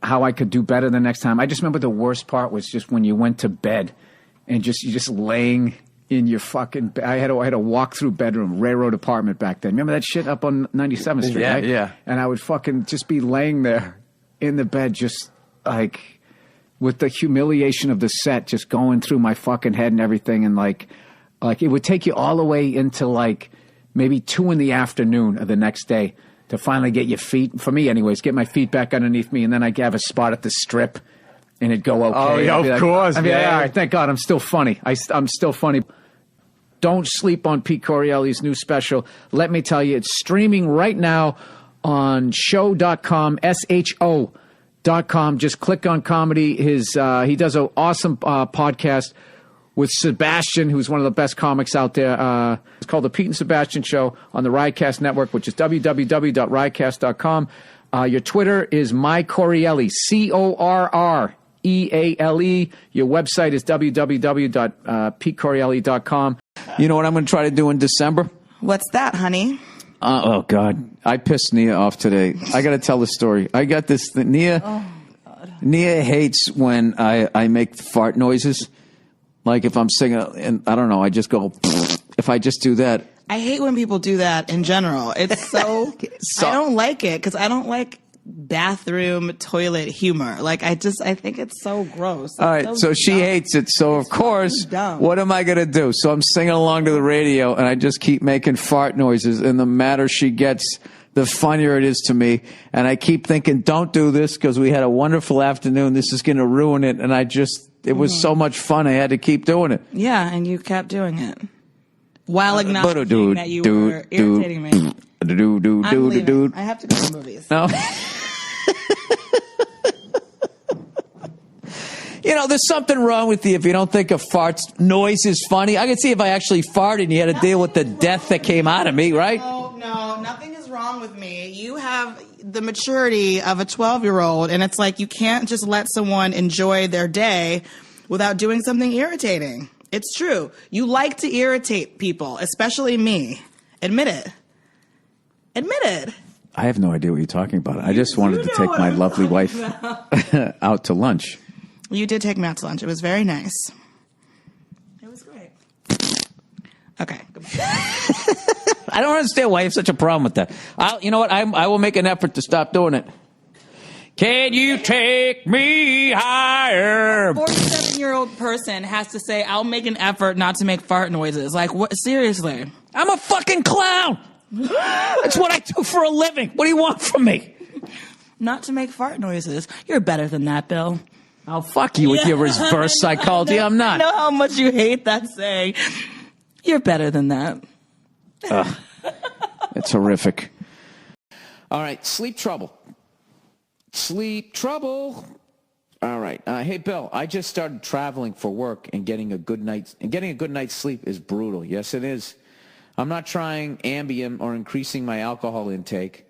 how I could do better the next time. I just remember the worst part was just when you went to bed and you're just laying in your fucking I had a walk-through bedroom, railroad apartment back then. Remember that shit up on 97th Street, right? Yeah. And I would fucking just be laying there in the bed just with the humiliation of the set just going through my fucking head and everything. And it would take you all the way into maybe 2 p.m. of the next day to finally get your feet, for me anyways, get my feet back underneath me. And then I'd have a spot at the Strip and it'd go okay. Oh, yeah, of course, man. All right, thank God, I'm still funny. I'm still funny. Don't sleep on Pete Corielli's new special. Let me tell you, it's streaming right now on show.com, SHO.com. Just click on comedy. He does an awesome podcast with Sebastian, who's one of the best comics out there. It's called The Pete and Sebastian Show on the Riotcast Network, which is www.riotcast.com. Your Twitter is mycorielli, CORREALE. Your website is www.petecorielli.com. You know what I'm going to try to do in December? What's that, honey? Oh, God. I pissed Nia off today. I got to tell the story. I got this thing. Nia hates when I make fart noises. Like if I'm singing, and I don't know, I just go, if I just do that. I hate when people do that in general. It's so, I don't like it because I don't like bathroom toilet humor. I think it's so gross. All right, so she hates it. So of course, what am I going to do? So I'm singing along to the radio and I just keep making fart noises. And the madder she gets, the funnier it is to me. And I keep thinking, don't do this because we had a wonderful afternoon. This is going to ruin it. And it was so much fun. I had to keep doing it. Yeah, and you kept doing it while acknowledging that you were irritating me. I'm leaving. I have to go to movies. No. You know, there's something wrong with you if you don't think a fart's noise is funny. I can see if I actually farted and you had to deal with the death that came out of me, right? No, nothing is wrong with me. You have the maturity of a 12-year-old, and it's like you can't just let someone enjoy their day without doing something irritating. It's true. You like to irritate people, especially me. Admit it. Admit it. I have no idea what you're talking about. I just wanted to take my lovely wife out to lunch. You did take me out to lunch. It was very nice. It was great. Okay, goodbye. I don't understand why you have such a problem with that. You know what? I will make an effort to stop doing it. Can you take me higher? A 47-year-old person has to say, I'll make an effort not to make fart noises. Like, what? Seriously. I'm a fucking clown. That's what I do for a living. What do you want from me? Not to make fart noises. You're better than that, Bill. Oh, fuck you with your reverse psychology. I'm not. I know how much you hate that saying. You're better than that. It's horrific. All right, sleep trouble. Sleep trouble. All right. Hey, Bill, I just started traveling for work and getting a good night's sleep is brutal. Yes, it is. I'm not trying Ambien or increasing my alcohol intake.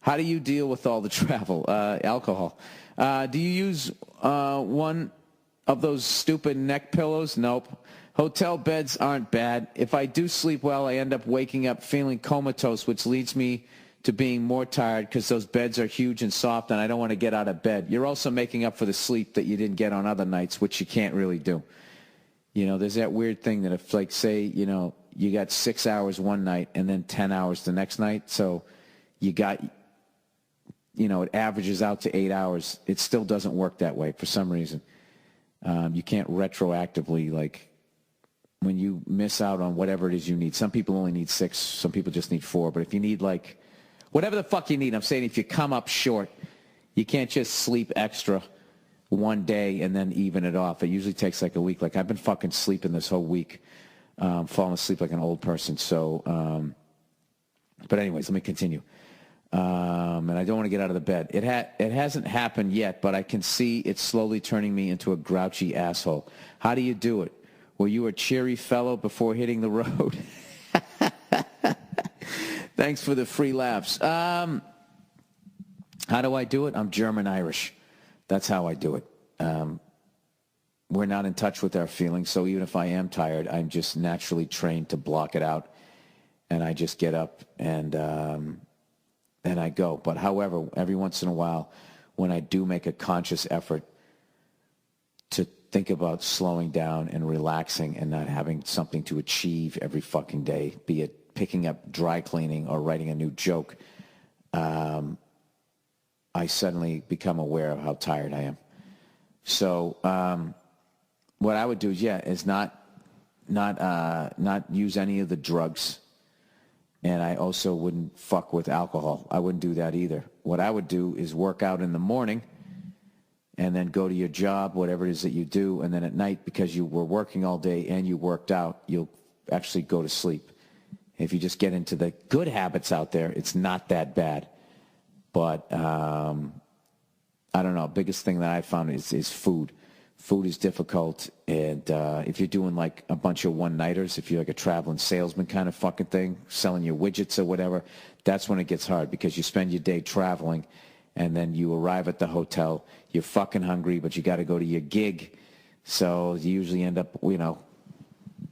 How do you deal with all the travel? Alcohol. Do you use one of those stupid neck pillows? Nope. Hotel beds aren't bad. If I do sleep well, I end up waking up feeling comatose, which leads me to being more tired because those beds are huge and soft and I don't want to get out of bed. You're also making up for the sleep that you didn't get on other nights, which you can't really do. You know, there's that weird thing that if, like, say, you know, you got 6 hours one night and then 10 hours the next night, so you got... You know, it averages out to 8 hours. It still doesn't work that way for some reason. You can't retroactively, like, when you miss out on whatever it is you need. Some people only need 6. Some people just need 4. But if you need, like, whatever the fuck you need, I'm saying if you come up short, you can't just sleep extra one day and then even it off. It usually takes, like, a week. Like, I've been fucking sleeping this whole week, falling asleep like an old person. So, but anyways, let me continue. And I don't want to get out of the bed. It hasn't happened yet, but I can see it's slowly turning me into a grouchy asshole. How do you do it? Were you a cheery fellow before hitting the road? Thanks for the free laughs. How do I do it? I'm German-Irish. That's how I do it. We're not in touch with our feelings, so even if I am tired, I'm just naturally trained to block it out, and I just get up and I go. But however, every once in a while, when I do make a conscious effort to think about slowing down and relaxing and not having something to achieve every fucking day, be it picking up dry cleaning or writing a new joke, I suddenly become aware of how tired I am. So what I would do is not use any of the drugs. And I also wouldn't fuck with alcohol. I wouldn't do that either. What I would do is work out in the morning and then go to your job, whatever it is that you do. And then at night, because you were working all day and you worked out, you'll actually go to sleep. If you just get into the good habits out there, it's not that bad. But I don't know. Biggest thing that I found is food. Food is difficult, and if you're doing like a bunch of one-nighters, if you're like a traveling salesman kind of fucking thing, selling your widgets or whatever, that's when it gets hard because you spend your day traveling, and then you arrive at the hotel, you're fucking hungry, but you got to go to your gig, so you usually end up, you know,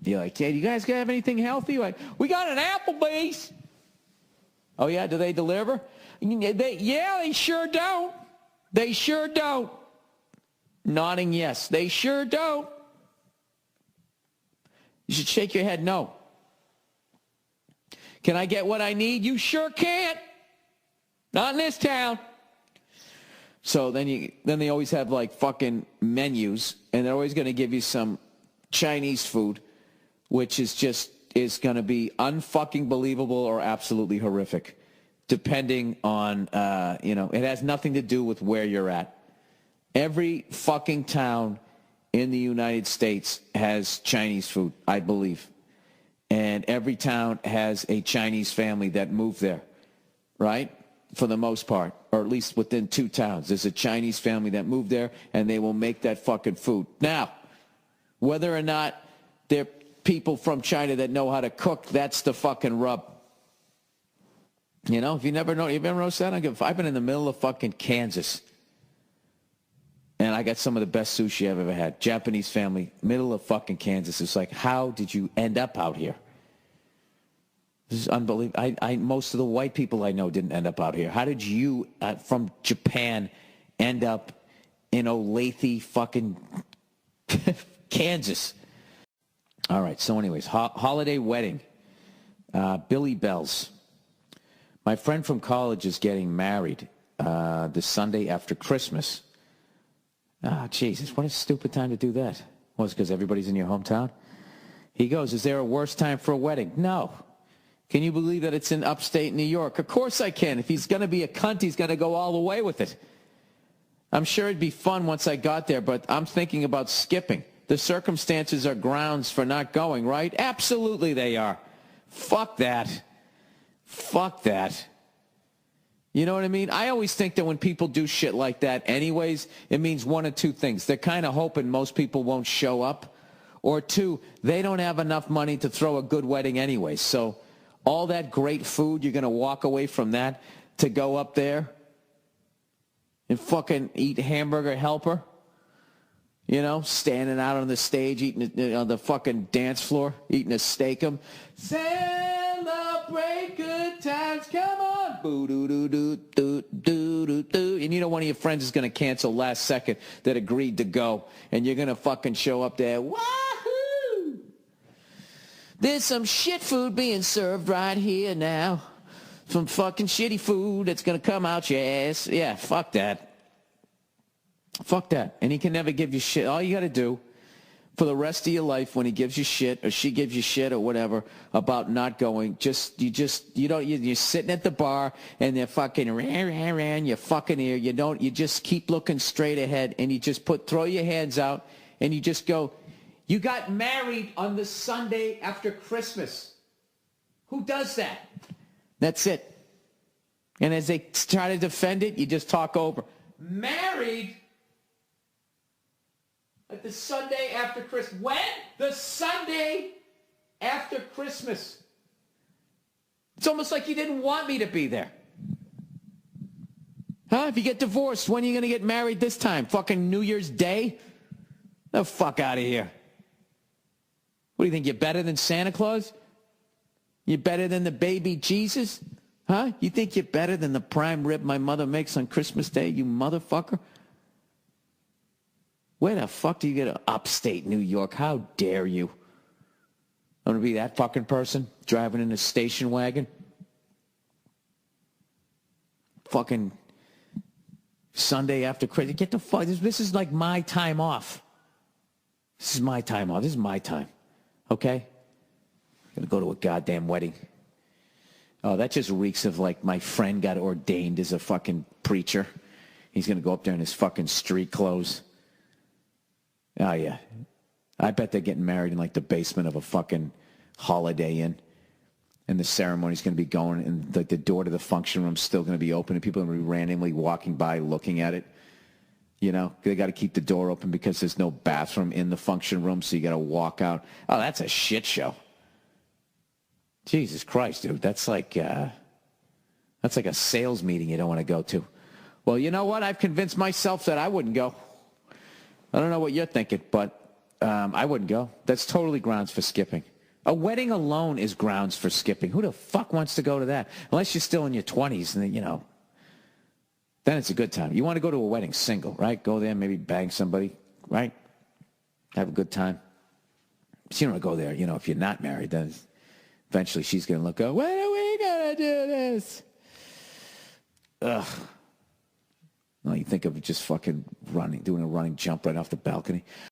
you're like, yeah, you guys have anything healthy? You're like, we got an Applebee's. Oh, yeah, do they deliver? Yeah, they sure don't. They sure don't. Nodding yes. They sure don't. You should shake your head no. Can I get what I need? You sure can't. Not in this town. So then they always have like fucking menus, and they're always going to give you some Chinese food, which is going to be unfucking believable or absolutely horrific. depending on, it has nothing to do with where you're at. Every fucking town in the United States has Chinese food, I believe. And every town has a Chinese family that moved there, right? For the most part, or at least within 2 towns. There's a Chinese family that moved there, and they will make that fucking food. Now, whether or not they're people from China that know how to cook, that's the fucking rub. If you've ever noticed that? I've been in the middle of fucking Kansas, and I got some of the best sushi I've ever had. Japanese family, middle of fucking Kansas. It's like, how did you end up out here? This is unbelievable. Most of the white people I know didn't end up out here. How did you, from Japan, end up in Olathe, fucking Kansas? All right, so anyways, holiday wedding. Billy Bells. My friend from college is getting married the Sunday after Christmas. Jesus, what a stupid time to do that. Well, it's because everybody's in your hometown? He goes, is there a worse time for a wedding? No. Can you believe that it's in upstate New York? Of course I can. If he's going to be a cunt, he's going to go all the way with it. I'm sure it'd be fun once I got there, but I'm thinking about skipping. The circumstances are grounds for not going, right? Absolutely they are. Fuck that. Fuck that. You know what I mean? I always think that when people do shit like that anyways, it means one of two things. They're kind of hoping most people won't show up. Or 2, they don't have enough money to throw a good wedding anyway. So all that great food, you're going to walk away from that to go up there and fucking eat hamburger helper? Standing out on the stage, eating on the fucking dance floor, eating a steak-um. Celebrate good times, come on. Boo-doo-doo-doo-doo-doo-doo. And one of your friends is going to cancel last second that agreed to go. And you're going to fucking show up there. Wahoo! There's some shit food being served right here now. Some fucking shitty food that's going to come out your ass. Yeah, fuck that. Fuck that. And he can never give you shit. All you got to do for the rest of your life when he gives you shit or she gives you shit or whatever about not going, you're sitting at the bar and they're fucking in your fucking ear. You just keep looking straight ahead and you just throw your hands out and you just go, you got married on the Sunday after Christmas. Who does that? That's it. And as they try to defend it, you just talk over. Married at the Sunday after Christmas. When? The Sunday after Christmas. It's almost like you didn't want me to be there. Huh? If you get divorced, when are you going to get married this time? Fucking New Year's Day? The fuck out of here. What do you think? You're better than Santa Claus? You're better than the baby Jesus? Huh? You think you're better than the prime rib my mother makes on Christmas Day, you motherfucker? Where the fuck do you get upstate New York? How dare you? I'm going to be that fucking person driving in a station wagon? Fucking Sunday after Christmas. Get the fuck. This is like my time off. This is my time off. This is my time. Okay? I'm going to go to a goddamn wedding. Oh, that just reeks of like my friend got ordained as a fucking preacher. He's going to go up there in his fucking street clothes. Oh, yeah. I bet they're getting married in like the basement of a fucking Holiday Inn. And the ceremony's going to be going, and the door to the function room's still going to be open, and people are going to be randomly walking by looking at it. They got to keep the door open because there's no bathroom in the function room, so you got to walk out. Oh, that's a shit show. Jesus Christ, dude. That's like a sales meeting you don't want to go to. Well, you know what? I've convinced myself that I wouldn't go. I don't know what you're thinking, but I wouldn't go. That's totally grounds for skipping. A wedding alone is grounds for skipping. Who the fuck wants to go to that? Unless you're still in your 20s, and then it's a good time. You want to go to a wedding single, right? Go there, maybe bang somebody, right? Have a good time. So you don't want to go there, if you're not married, then eventually she's going to look up, when are we going to do this? Ugh. No, you think of just fucking doing a running jump right off the balcony.